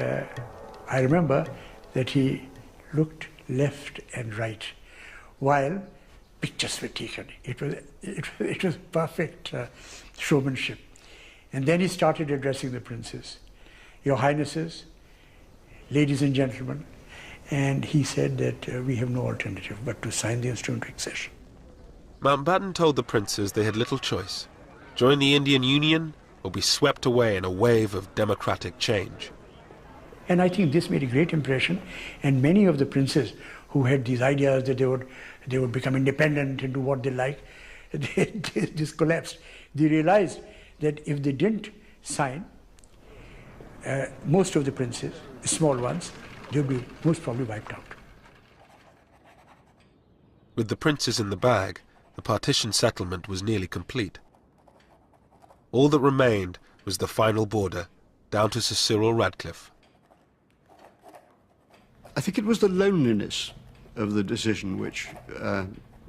I remember that he looked left and right while pictures were taken. It was perfect showmanship. And then he started addressing the princes. Your Highnesses, ladies and gentlemen, and he said that we have no alternative but to sign the instrument of accession. Mountbatten told the princes they had little choice: join the Indian Union or be swept away in a wave of democratic change. And I think this made a great impression, and many of the princes who had these ideas that they would become independent and do what they like, they just collapsed. They realized that if they didn't sign, most of the princes, the small ones, they would be most probably wiped out. With the princes in the bag, the partition settlement was nearly complete. All that remained was the final border, down to Sir Cyril Radcliffe. I think it was the loneliness of the decision which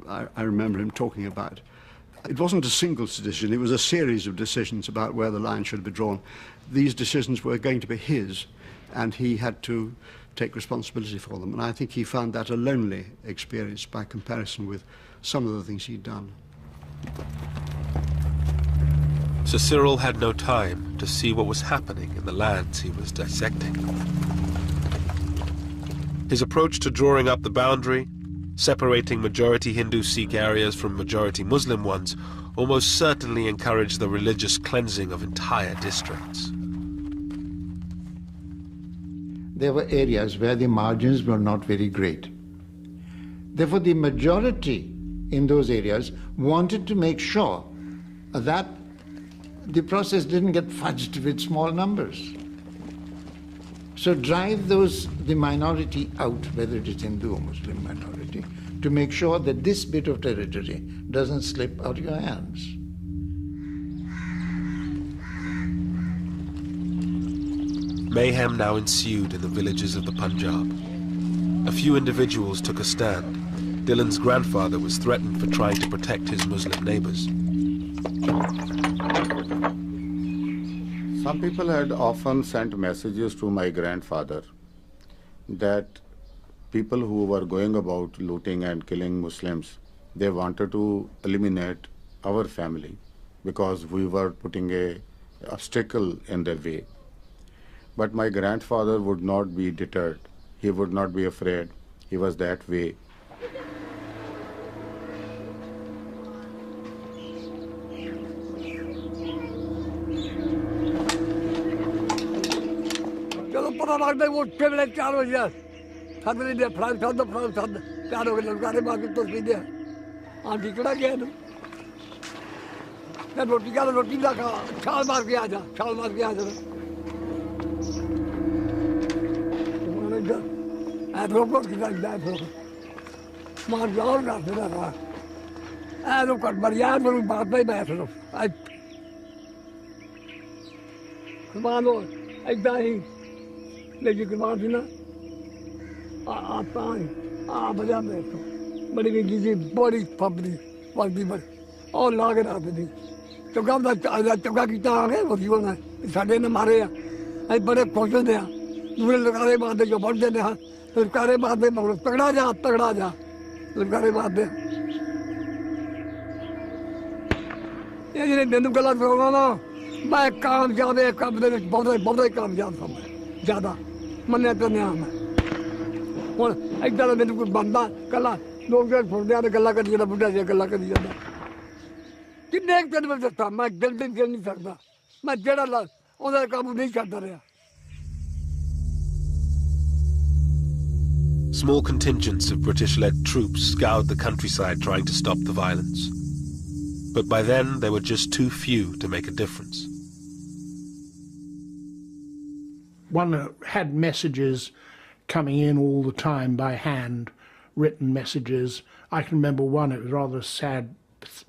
I remember him talking about. It wasn't a single decision, it was a series of decisions about where the line should be drawn. These decisions were going to be his, and he had to take responsibility for them. And I think he found that a lonely experience by comparison with some of the things he'd done. Sir Cyril had no time to see what was happening in the lands he was dissecting. His approach to drawing up the boundary, separating majority Hindu Sikh areas from majority Muslim ones, almost certainly encouraged the religious cleansing of entire districts. There were areas where the margins were not very great. Therefore, the majority in those areas wanted to make sure that the process didn't get fudged with small numbers. So drive the minority out, whether it is Hindu or Muslim minority, to make sure that this bit of territory doesn't slip out of your hands. Mayhem now ensued in the villages of the Punjab. A few individuals took a stand. Dylan's grandfather was threatened for trying to protect his Muslim neighbors. Some people had often sent messages to my grandfather that people who were going about looting and killing Muslims, they wanted to eliminate our family because we were putting an obstacle in their way. But my grandfather would not be deterred. He would not be afraid. He was that way. Small contingents of British-led troops scoured the countryside trying to stop the violence. But by then, they were just too few to make a difference. One had messages coming in all the time by hand, written messages. I can remember one, it was rather a sad,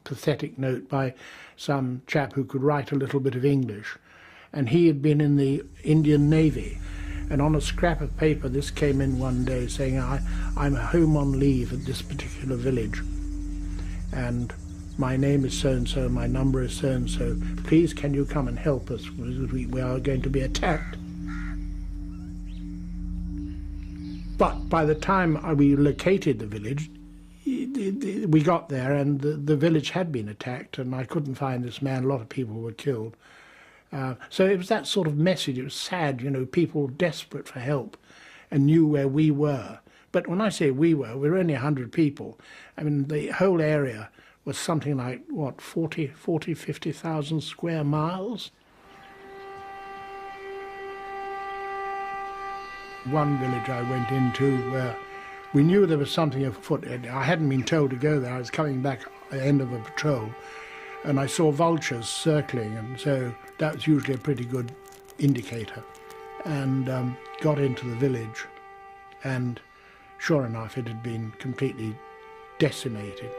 pathetic note by some chap who could write a little bit of English. And he had been in the Indian Navy. And on a scrap of paper, this came in one day saying, I'm home on leave at this particular village. And my name is so-and-so, my number is so-and-so, please can you come and help us, we are going to be attacked. But by the time we located the village, we got there and the village had been attacked and I couldn't find this man, a lot of people were killed. So it was that sort of message, it was sad, you know, people desperate for help and knew where we were. But when I say we were only 100 people. I mean, the whole area was something like, what, 50,000 square miles? One village I went into where we knew there was something afoot. I hadn't been told to go there. I was coming back at the end of a patrol and I saw vultures circling, and so that was usually a pretty good indicator. And got into the village and sure enough it had been completely decimated.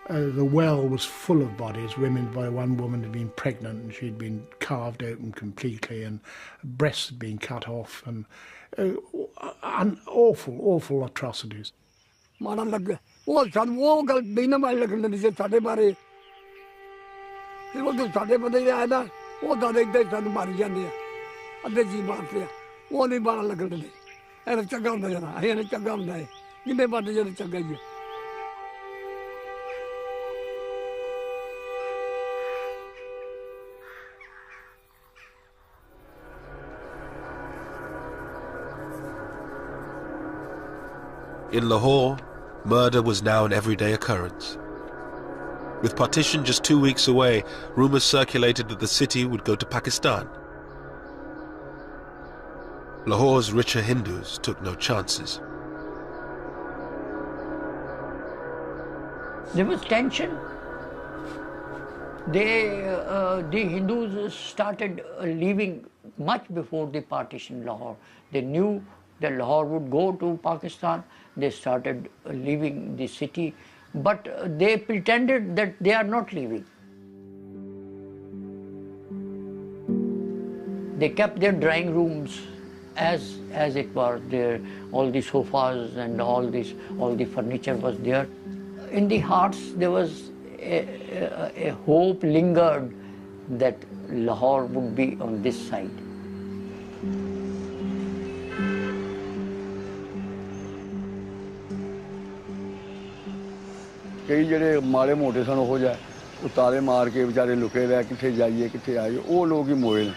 The well was full of bodies. One woman had been pregnant and she'd been carved open completely and breasts had been cut off, and awful atrocities. In Lahore, murder was now an everyday occurrence. With partition just 2 weeks away, rumors circulated that the city would go to Pakistan. Lahore's richer Hindus took no chances. There was tension. The Hindus started leaving much before the partition Lahore. They knew that Lahore would go to Pakistan. They started leaving the city, but they pretended that they are not leaving. They kept their drawing rooms as it was there. All the sofas and all the furniture was there. In the hearts there was a hope lingered that Lahore would be on this side. कई ਜਿਹੜੇ ਮਾੜੇ ਮੋਟੇ ਸਨ ਹੋ ਜਾ ਉਹ ਤਾਲੇ ਮਾਰ ਕੇ ਵਿਚਾਰੇ ਲੁਕੇ ਰਹਿ ਕਿੱਥੇ ਜਾਈਏ ਕਿੱਥੇ ਆਈਏ ਉਹ ਲੋਕ ਹੀ ਮੋਏ ਨੇ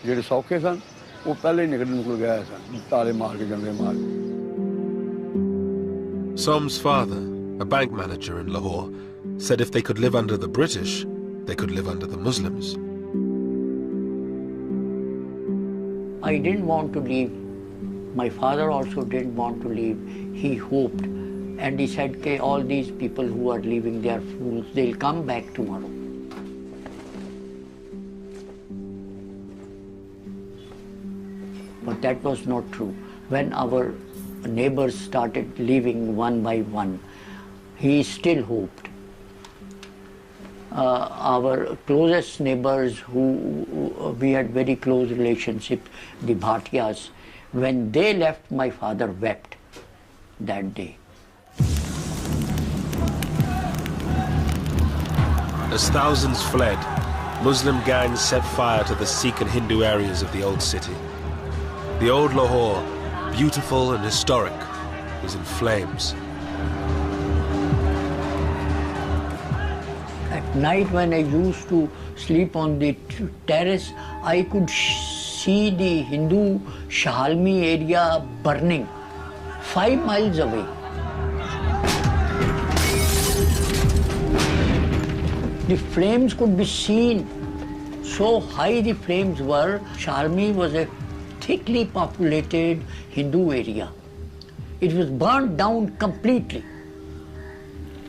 ਜਿਹੜੇ ਸੌਖੇ ਸਨ ਉਹ ਪਹਿਲੇ ਹੀ ਨਿਕਲ ਗਏ ਸਨ ਤਾਲੇ ਮਾਰ ਕੇ ਜੰਗਲੇ ਮਾਰ ਕੇ Som's father, a bank manager in Lahore, said if they could live under the British, they could live under the Muslims. I didn't want to leave. My father also didn't want to leave. He hoped. And he said, okay, all these people who are leaving, they are fools. They'll come back tomorrow. But that was not true. When our neighbors started leaving one by one, he still hoped. Our closest neighbors who we had very close relationship, the Bhatiyas, when they left, my father wept that day. As thousands fled, Muslim gangs set fire to the Sikh and Hindu areas of the old city. The old Lahore, beautiful and historic, was in flames. At night when I used to sleep on the terrace, I could see the Hindu Shahalmi area burning 5 miles away. The flames could be seen. So high the flames were. Shahalmi was a thickly populated Hindu area. It was burnt down completely.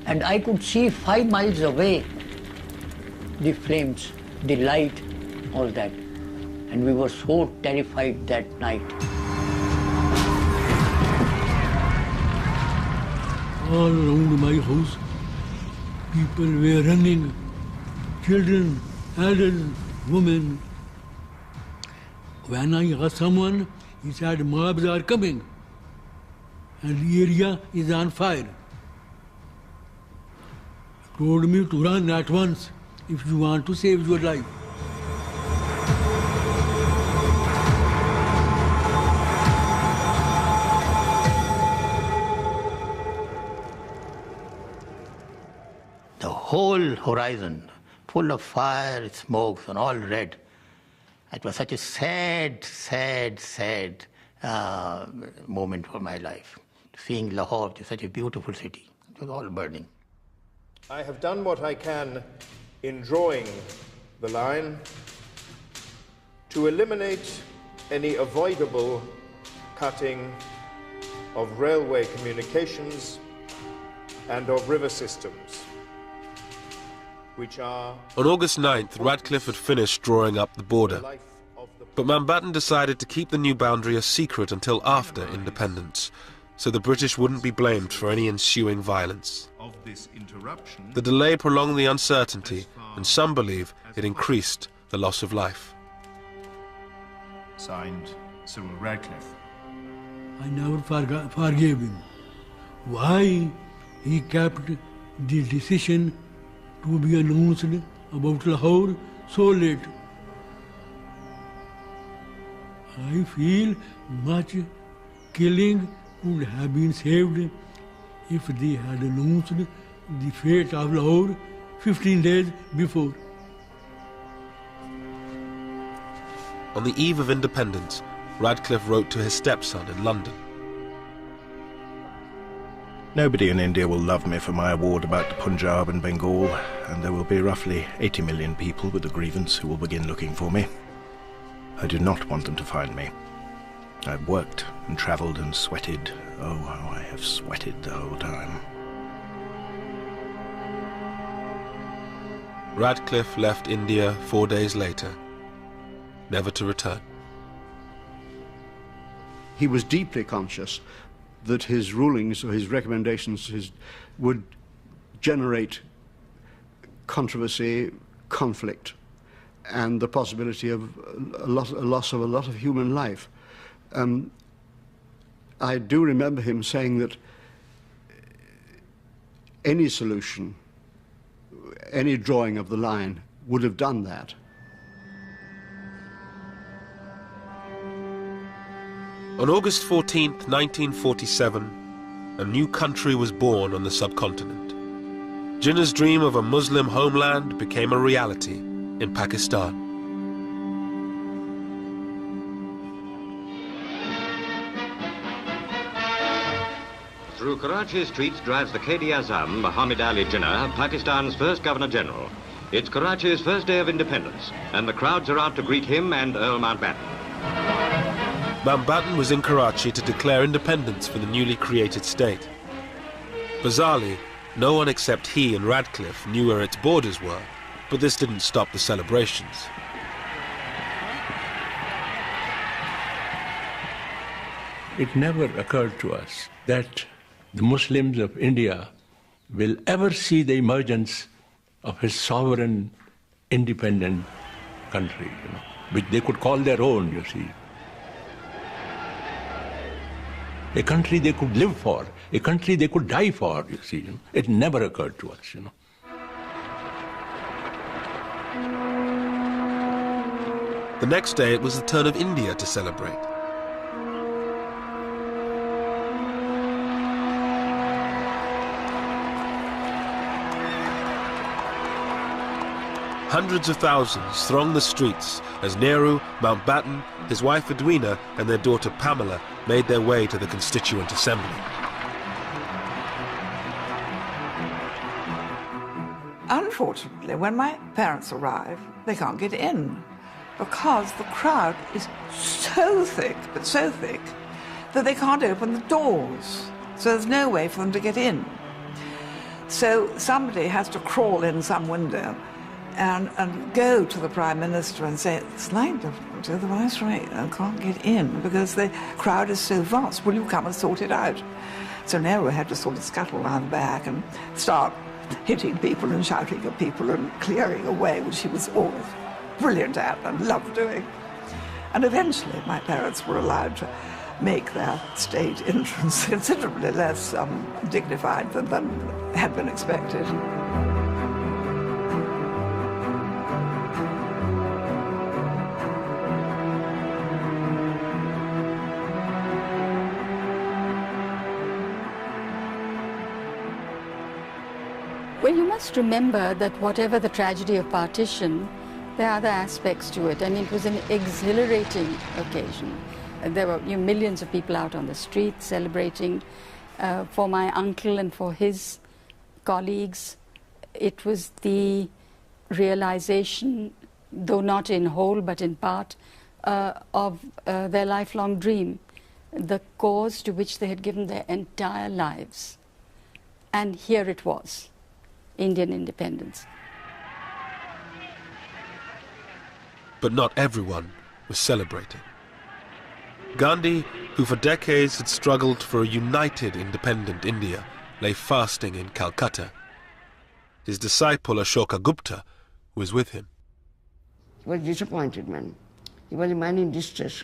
And I could see 5 miles away the flames, the light, all that. And we were so terrified that night. All around my house, people were running. Children, elders, women. When I asked someone, he said, mobs are coming. and the area is on fire. He told me to run at once if you want to save your life. The whole horizon full of fire, smokes, and all red. It was such a sad, sad, sad moment for my life. Seeing Lahore, which is such a beautiful city, it was all burning. I have done what I can in drawing the line to eliminate any avoidable cutting of railway communications and of river systems, which are... On August 9th, Radcliffe had finished drawing up the border. But Mountbatten decided to keep the new boundary a secret until after independence, so the British wouldn't be blamed for any ensuing violence. The delay prolonged the uncertainty, and some believe it increased the loss of life. Signed, Cyril Radcliffe. I never forgave him. Why he kept the decision to be announced about Lahore so late? I feel much killing would have been saved if they had announced the fate of Lahore 15 days before. On the eve of independence, Radcliffe wrote to his stepson in London. Nobody in India will love me for my award about the Punjab and Bengal, and there will be roughly 80 million people with a grievance who will begin looking for me. I do not want them to find me. I've worked and travelled and sweated. Oh, how I have sweated the whole time. Radcliffe left India 4 days later, never to return. He was deeply conscious that his rulings or his recommendations would generate controversy, conflict, and the possibility of a loss of a lot of human life. I do remember him saying that any solution, any drawing of the line would have done that. On August 14th, 1947, a new country was born on the subcontinent. Jinnah's dream of a Muslim homeland became a reality in Pakistan. Through Karachi streets drives the Quaid-e-Azam, Muhammad Ali Jinnah, Pakistan's first Governor-General. It's Karachi's first day of independence, and the crowds are out to greet him and Earl Mountbatten. Mountbatten was in Karachi to declare independence for the newly created state. Bizarrely, no one except he and Radcliffe knew where its borders were, but this didn't stop the celebrations. It never occurred to us that the Muslims of India will ever see the emergence of a sovereign, independent country, which they could call their own, you see. A country they could live for, a country they could die for, you see. It never occurred to us, The next day, it was the turn of India to celebrate. Hundreds of thousands thronged the streets as Nehru, Mountbatten, his wife Edwina, and their daughter Pamela made their way to the Constituent Assembly. Unfortunately, when my parents arrive, they can't get in because the crowd is so thick, but so thick, that they can't open the doors. So there's no way for them to get in. So somebody has to crawl in some window and go to the Prime Minister and say, it's like to the Viceroy, I can't get in because the crowd is so vast. Will you come and sort it out? So Nehru had to sort of scuttle around the back and start hitting people and shouting at people and clearing away, which he was always brilliant at and loved doing. And eventually my parents were allowed to make their state entrance considerably less dignified than had been expected. Well, you must remember that whatever the tragedy of partition, there are other aspects to it. I mean, it was an exhilarating occasion. There were millions of people out on the street celebrating. For my uncle and for his colleagues, it was the realization, though not in whole but in part, of their lifelong dream, the cause to which they had given their entire lives. And here it was. Indian independence. But not everyone was celebrating. Gandhi, who for decades had struggled for a united independent India, lay fasting in Calcutta. His disciple Ashoka Gupta was with him. He was a disappointed man. He was a man in distress.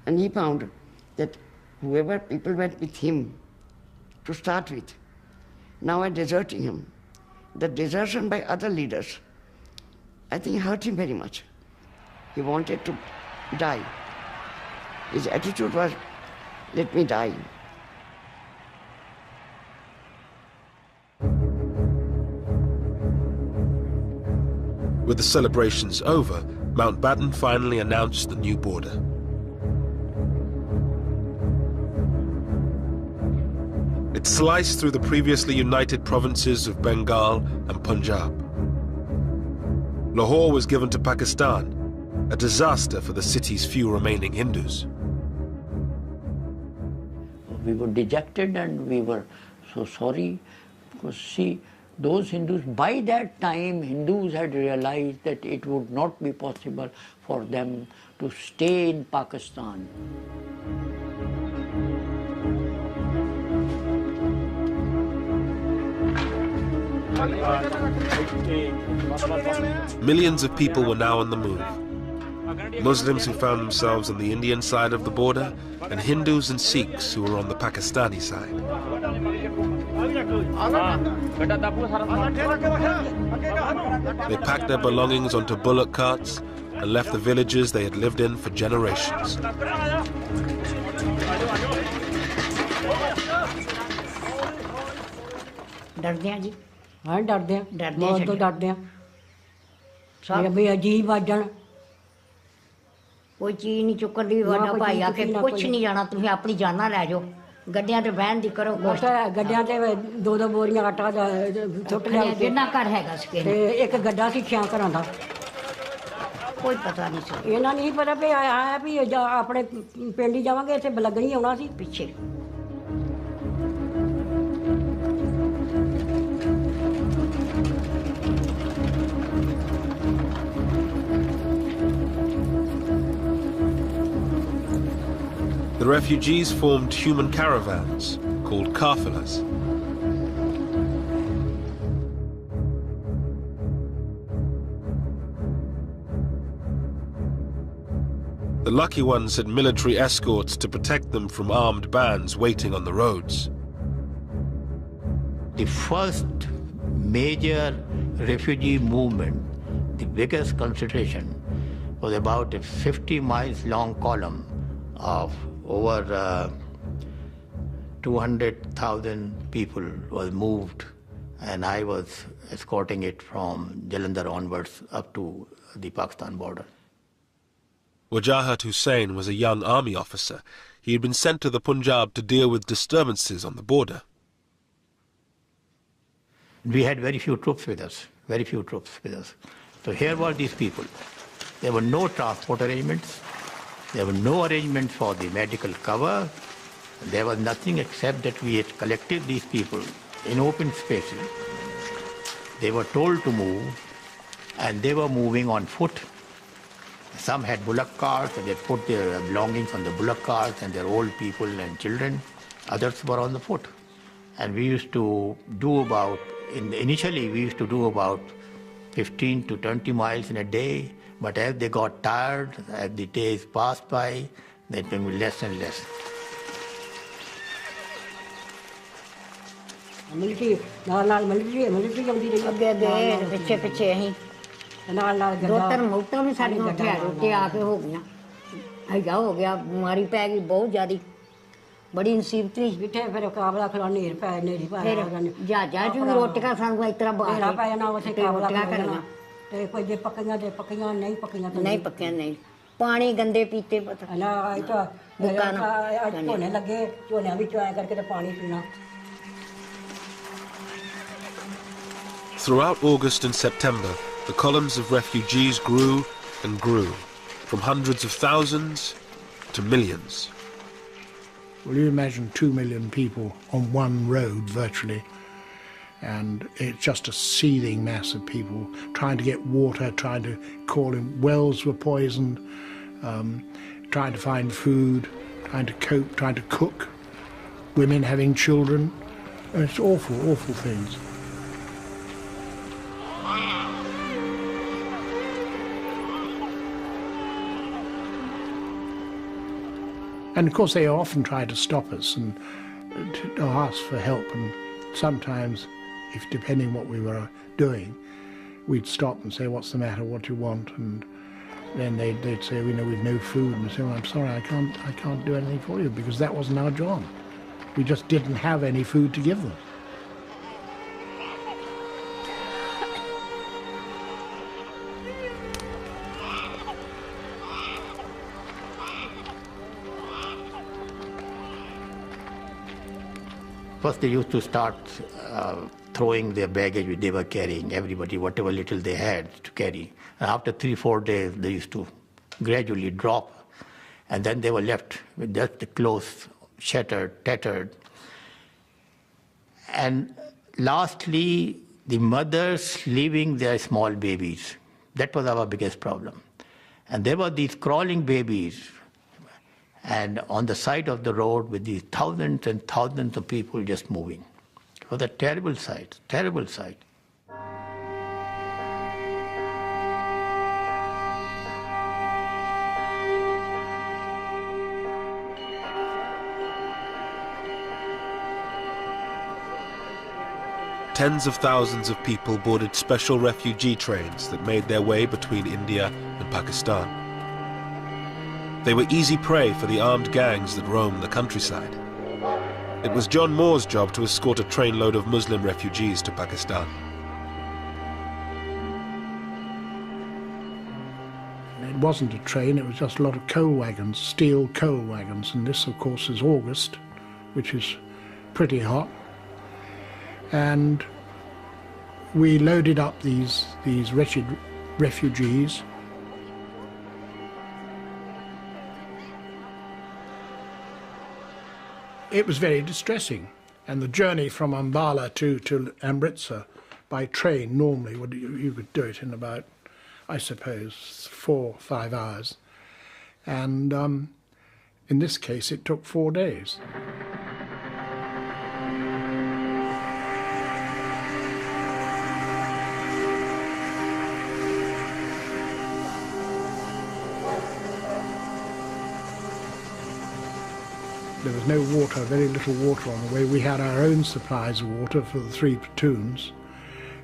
And he found that whoever people went with him to start with, now are deserting him. The desertion by other leaders, I think, hurt him very much. He wanted to die. His attitude was, let me die. With the celebrations over, Mountbatten finally announced the new border. It sliced through the previously united provinces of Bengal and Punjab. Lahore was given to Pakistan, a disaster for the city's few remaining Hindus. We were dejected and we were so sorry because, see, those Hindus, by that time, Hindus had realized that it would not be possible for them to stay in Pakistan. Millions of people were now on the move. Muslims who found themselves on the Indian side of the border, and Hindus and Sikhs who were on the Pakistani side. They packed their belongings onto bullock carts and left the villages they had lived in for generations. डरते हैं जी हाँ डरते हैं बहुत तो डरते हैं सब भी अजीब वजन कोई चीज नहीं चुकन दी वाला भाई आके कुछ नहीं जाना तुम अपनी जाना ले जाओ गड्डियां ते बहन दी करो गड्डियां ते दो दो बोरियां आटा सुट लिया कितना घर हैगा सके ते एक गड्ढा सी 6 घरां दा कोई पता नहीं सी इन्हां नहीं पता भी आया भी अपने पिंड ही जावांगे इत्थे लगणी आउणा सी पिछे The refugees formed human caravans called kafilas. The lucky ones had military escorts to protect them from armed bands waiting on the roads. The first major refugee movement, the biggest concentration, was about a 50 miles long column of over 200,000 people was moved, and I was escorting it from Jalandhar onwards up to the Pakistan border. Wajahat Hussain was a young army officer. He had been sent to the Punjab to deal with disturbances on the border. We had very few troops with us, very few troops with us. So here were these people. There were no transport arrangements. There were no arrangements for the medical cover. There was nothing except that we had collected these people in open spaces. They were told to move, and they were moving on foot. Some had bullock carts, and they put their belongings on the bullock carts, and their old people and children. Others were on the foot. And we used to do about, initially we used to do about 15 to 20 miles in a day. But as they got tired, as the days passed by, they became less and less. Military नाल military आउंदी रही अगे पिछे पिछे अहीं नाल दो तीन मौतां भी साडियां उत्थे रोटे आके हो गईयां हैगा हो गया बीमारी पै गई बहुत ज्यादा बड़ी मुसीबत थी बिठे फिर काबला खड़ा नेर पै नेरी पै जहाजा च भी रोटियां सानू इस तरह बाहर पै ना उत्थे काबला करना ते कोई जे पक्कियां नहीं पक्कियां नहीं पानी गंदे पीते पता ना तो झोने लगे झोने विच आया करके ते पानी पीना. Throughout August and September, the columns of refugees grew and grew, from hundreds of thousands to millions. Well, you imagine 2 million people on one road virtually, and it's just a seething mass of people trying to get water, trying to call in. Wells were poisoned, trying to find food, trying to cope, trying to cook, women having children. It's awful, awful things. And of course they often try to stop us and to ask for help, and sometimes, if depending what we were doing, we'd stop and say, what's the matter, what do you want? And then they'd say, we know we've no food, and we'd say, well, I'm sorry, I can't do anything for you, because that wasn't our job. We just didn't have any food to give them. First they used to start throwing their baggage which they were carrying, everybody, whatever little they had to carry. And after 3-4 days, they used to gradually drop, and then they were left with just the clothes shattered, tattered. And lastly, the mothers leaving their small babies. That was our biggest problem. And there were these crawling babies, and on the side of the road with these thousands and thousands of people just moving. It was a terrible sight, terrible sight. Tens of thousands of people boarded special refugee trains that made their way between India and Pakistan. They were easy prey for the armed gangs that roamed the countryside. It was John Moore's job to escort a trainload of Muslim refugees to Pakistan. It wasn't a train, it was just a lot of coal wagons, steel coal wagons, and this of course is August, which is pretty hot. And we loaded up these wretched refugees. It was very distressing, and the journey from Ambala to Amritsar by train normally, you could do it in about, I suppose, 4 or 5 hours, and in this case it took 4 days. There was no water, very little water on the way. We had our own supplies of water for the 3 platoons,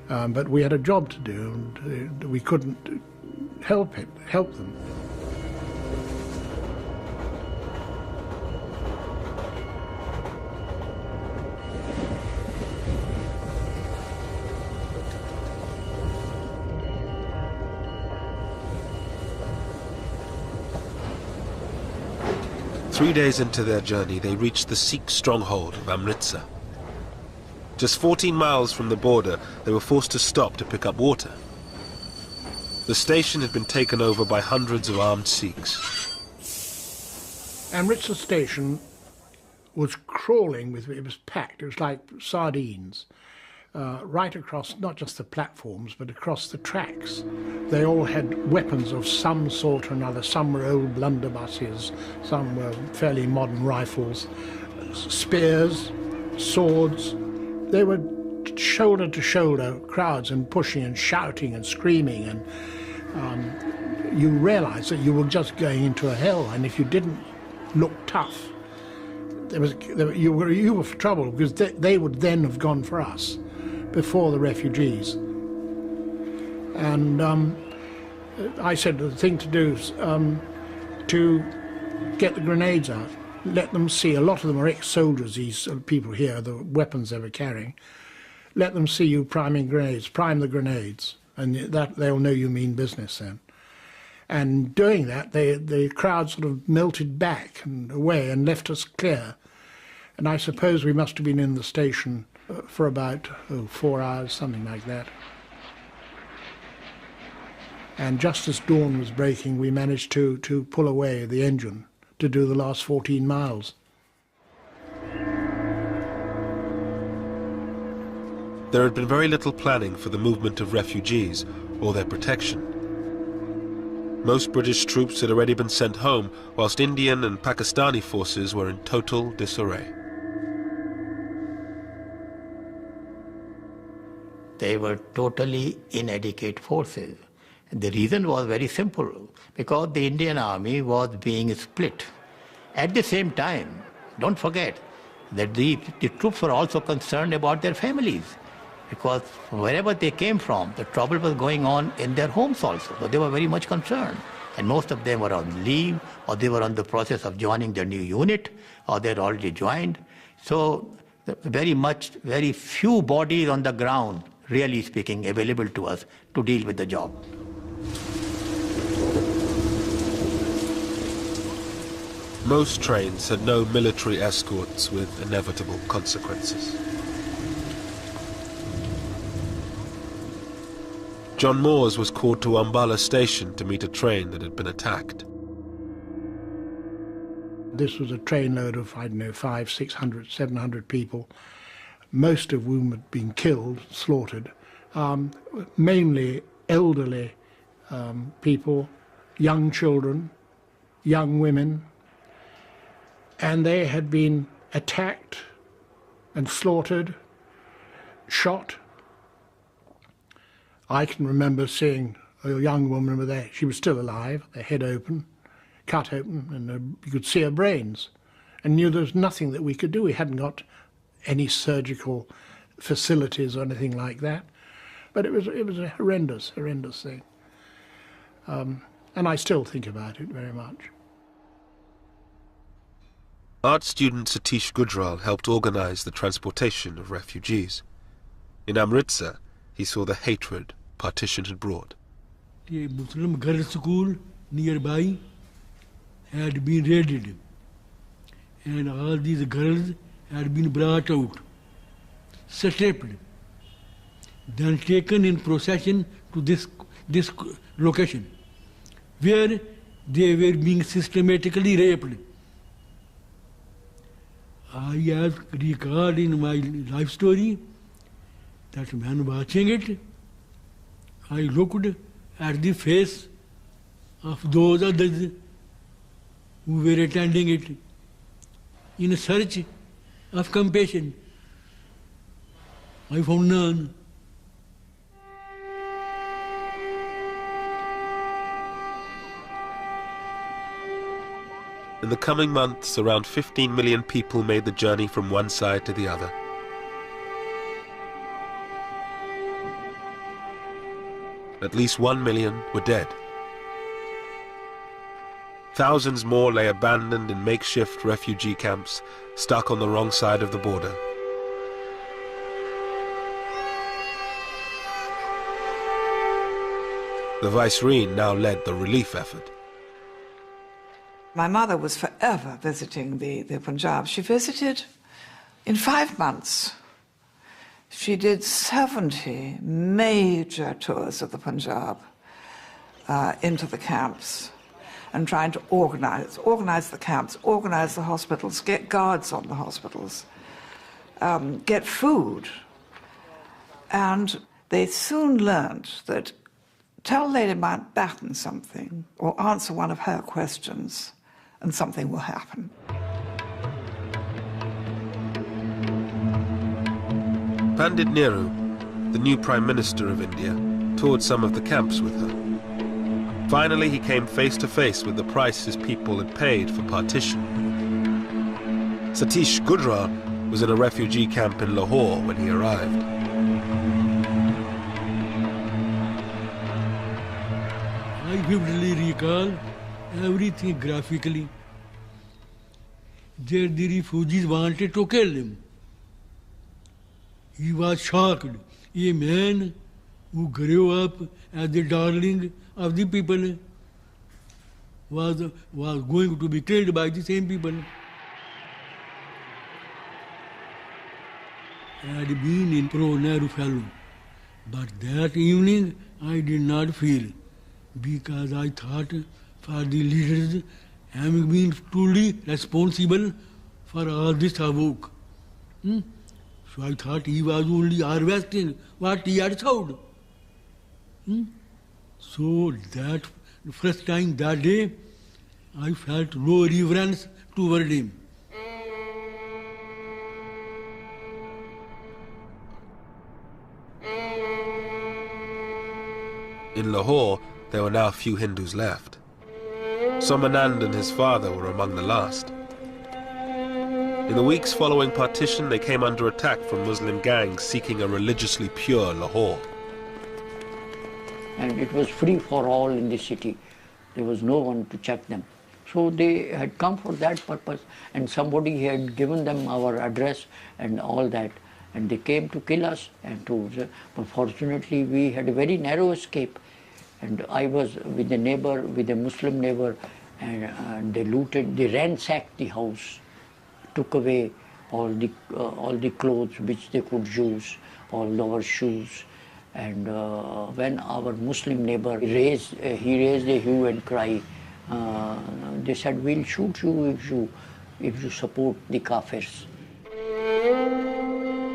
but we had a job to do, and we couldn't help them. Three days into their journey, they reached the Sikh stronghold of Amritsar. Just 14 miles from the border, they were forced to stop to pick up water. The station had been taken over by hundreds of armed Sikhs. Amritsar station was crawling with, it was packed, it was like sardines, right across, not just the platforms, but across the tracks. They all had weapons of some sort or another. Some were old blunderbusses, some were fairly modern rifles, spears, swords. They were shoulder to shoulder crowds, and pushing and shouting and screaming, and you realized that you were just going into a hell, and if you didn't look tough, you were for trouble, because they would then have gone for us before the refugees. And I said the thing to do is to get the grenades out, let them see. A lot of them are ex-soldiers, these people here, the weapons they were carrying. Let them see you priming grenades, prime the grenades, and that they'll know you mean business then. And doing that, the crowd sort of melted back and away and left us clear. And I suppose we must have been in the station for about 4 hours, something like that. And just as dawn was breaking, we managed to pull away the engine to do the last 14 miles. There had been very little planning for the movement of refugees or their protection. Most British troops had already been sent home, whilst Indian and Pakistani forces were in total disarray. They were totally inadequate forces. And the reason was very simple, because the Indian army was being split. At the same time, don't forget that the troops were also concerned about their families, because wherever they came from, the trouble was going on in their homes also. So they were very much concerned. And most of them were on leave, or they were on the process of joining their new unit, or they had already joined. So very few bodies on the ground, really speaking, available to us to deal with the job. Most trains had no military escorts, with inevitable consequences. John Moores was called to Ambala station to meet a train that had been attacked. This was a trainload of, I don't know, 500, 600, 700 people, most of whom had been killed, slaughtered, mainly elderly people, young children, young women, and they had been attacked and slaughtered, shot. I can remember seeing a young woman with she was still alive, her head open, cut open, and you could see her brains, and knew there was nothing that we could do. We hadn't got any surgical facilities or anything like that, but it was a horrendous thing, and I still think about it very much. Art student Satish Gujral helped organize the transportation of refugees. In Amritsar, he saw the hatred partition had brought. The Muslim girls' school nearby had been raided, and all these girls had been brought out, stripped, then taken in procession to this location, where they were being systematically raped. I have recalled in my life story that when watching it, I looked at the face of those others who were attending it in search of compassion. I found none. In the coming months, around 15 million people made the journey from one side to the other. At least 1 million were dead. Thousands more lay abandoned in makeshift refugee camps, stuck on the wrong side of the border. The Viceroy now led the relief effort. My mother was forever visiting the Punjab. She visited in 5 months. She did 70 major tours of the Punjab into the camps and trying to organize the camps, organize the hospitals, get guards on the hospitals, get food. And they soon learned that tell Lady Mountbatten something or answer one of her questions and something will happen. Pandit Nehru, the new Prime Minister of India, toured some of the camps with her. Finally, he came face to face with the price his people had paid for partition. Satish Gujral was in a refugee camp in Lahore when he arrived. I vividly recall everything graphically. There the refugees wanted to kill him. He was shocked. A man who grew up as the darling of the people was going to be killed by the same people. I had been in pro-Nehru fellow, but that evening I did not feel, because I thought for the leaders having been truly responsible for all this havoc. So I thought he was only harvesting what he had sowed. So that first time that day, I felt no reverence toward him. In Lahore, there were now few Hindus left. Somanand and his father were among the last. In the weeks following partition, they came under attack from Muslim gangs seeking a religiously pure Lahore. And it was free for all in the city. There was no one to check them. So they had come for that purpose, and somebody had given them our address and all that. And they came to kill us, but fortunately we had a very narrow escape. And I was with a neighbor, with a Muslim neighbor, and they looted, they ransacked the house, took away all the clothes which they could use, all our shoes. And when our Muslim neighbor raised a hue and cry, they said, "We'll shoot you if you support the Kafirs."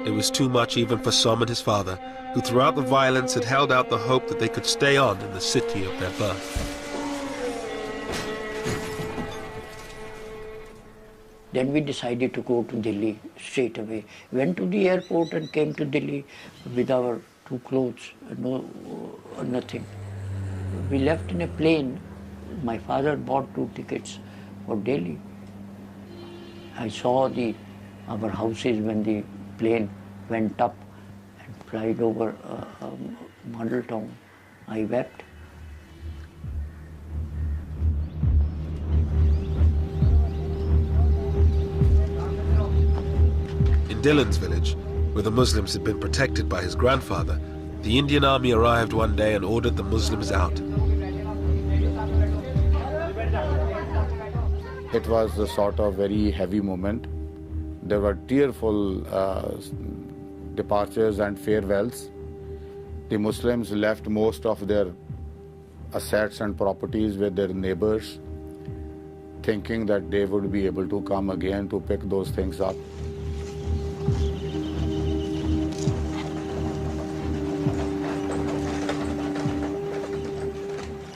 It was too much even for Som and his father, who throughout the violence had held out the hope that they could stay on in the city of their birth. Then we decided to go to Delhi straight away. Went to the airport and came to Delhi with our 2 clothes, nothing. We left in a plane. My father bought 2 tickets for Delhi. I saw our houses when the plane went up and flied over model town. I wept. In Dillon's village, where the Muslims had been protected by his grandfather, the Indian army arrived one day and ordered the Muslims out. It was a sort of very heavy moment. There were tearful departures and farewells. The Muslims left most of their assets and properties with their neighbors, thinking that they would be able to come again to pick those things up.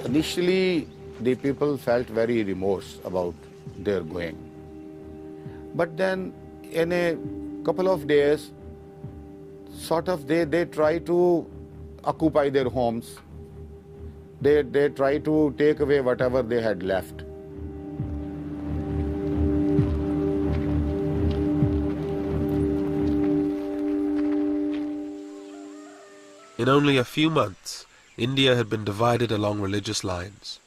Initially, the people felt very remorse about their going. But then, in a couple of days, sort of they try to occupy their homes. They try to take away whatever they had left. In only a few months, India had been divided along religious lines.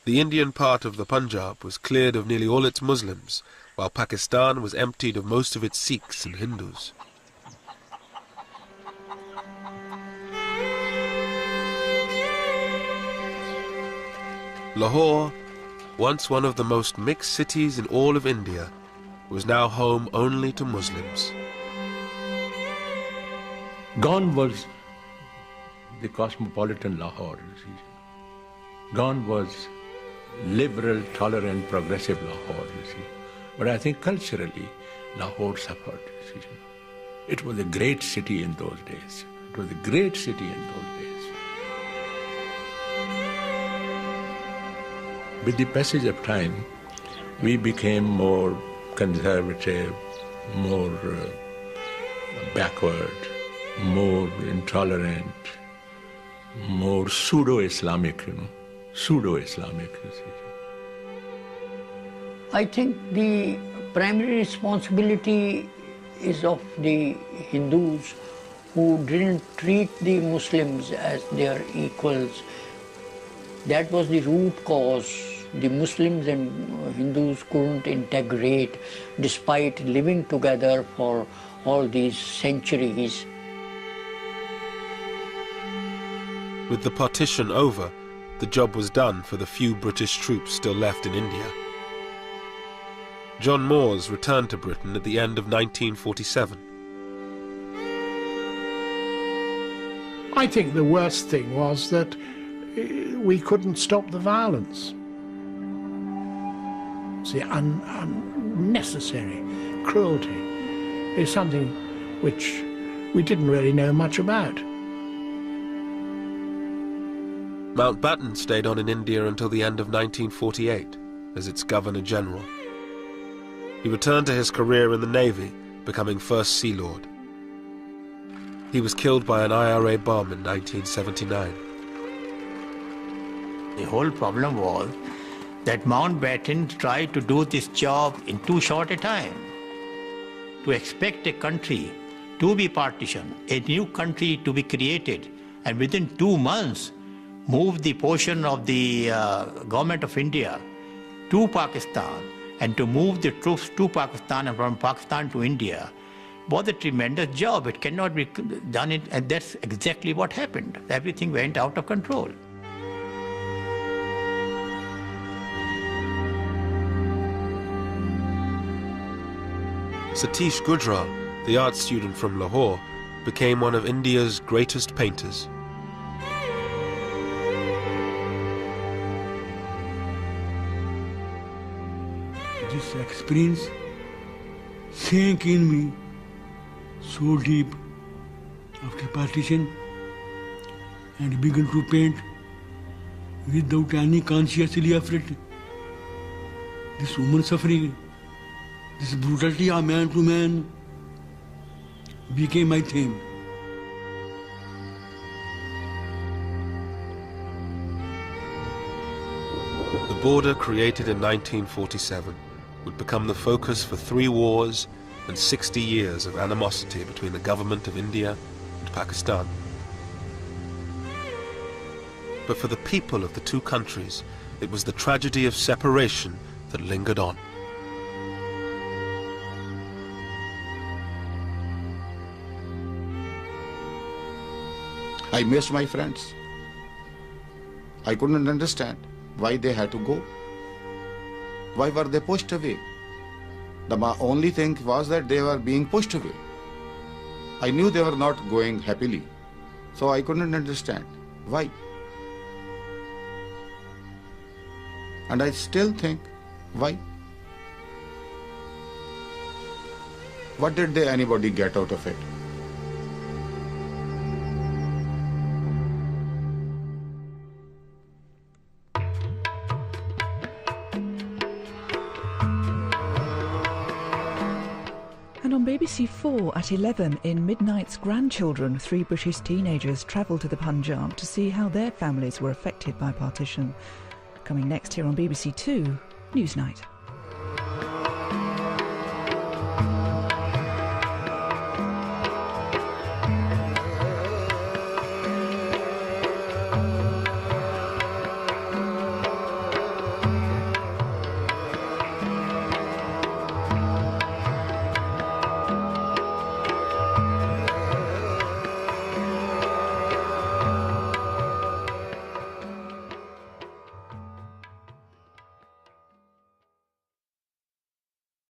The Indian part of the Punjab was cleared of nearly all its Muslims, while Pakistan was emptied of most of its Sikhs and Hindus. Lahore, once one of the most mixed cities in all of India, was now home only to Muslims. Gone was the cosmopolitan Lahore, you see. Gone was liberal, tolerant, progressive Lahore, you see. But I think culturally, Lahore suffered, you see. It was a great city in those days. It was a great city in those days. With the passage of time, we became more conservative, more backward, more intolerant, more pseudo-Islamic, pseudo-Islamic. I think the primary responsibility is of the Hindus who didn't treat the Muslims as their equals. That was the root cause. The Muslims and Hindus couldn't integrate despite living together for all these centuries. With the partition over, the job was done for the few British troops still left in India. John Moores returned to Britain at the end of 1947. I think the worst thing was that we couldn't stop the violence. The unnecessary cruelty is something which we didn't really know much about. Mountbatten stayed on in India until the end of 1948 as its Governor-General. He returned to his career in the Navy, becoming First Sea Lord. He was killed by an IRA bomb in 1979. The whole problem was that Mountbatten tried to do this job in too short a time. To expect a country to be partitioned, a new country to be created, and within 2 months move the portion of the government of India to Pakistan, and to move the troops to Pakistan and from Pakistan to India was a tremendous job. It cannot be done, and that's exactly what happened. Everything went out of control. Satish Gujral, the art student from Lahore, became one of India's greatest painters. This experience sank in me so deep after partition, and began to paint without any consciously effort. This woman suffering, this brutality of man to man became my theme. The border created in 1947 would become the focus for 3 wars and 60 years of animosity between the government of India and Pakistan. But for the people of the two countries, it was the tragedy of separation that lingered on. I missed my friends. I couldn't understand why they had to go. Why were they pushed away? The only thing was that they were being pushed away. I knew they were not going happily, so I couldn't understand why. And I still think, why? What did anybody get out of it? And on BBC 4 at 11 in Midnight's Grandchildren, 3 British teenagers travel to the Punjab to see how their families were affected by partition. Coming next here on BBC 2 Newsnight.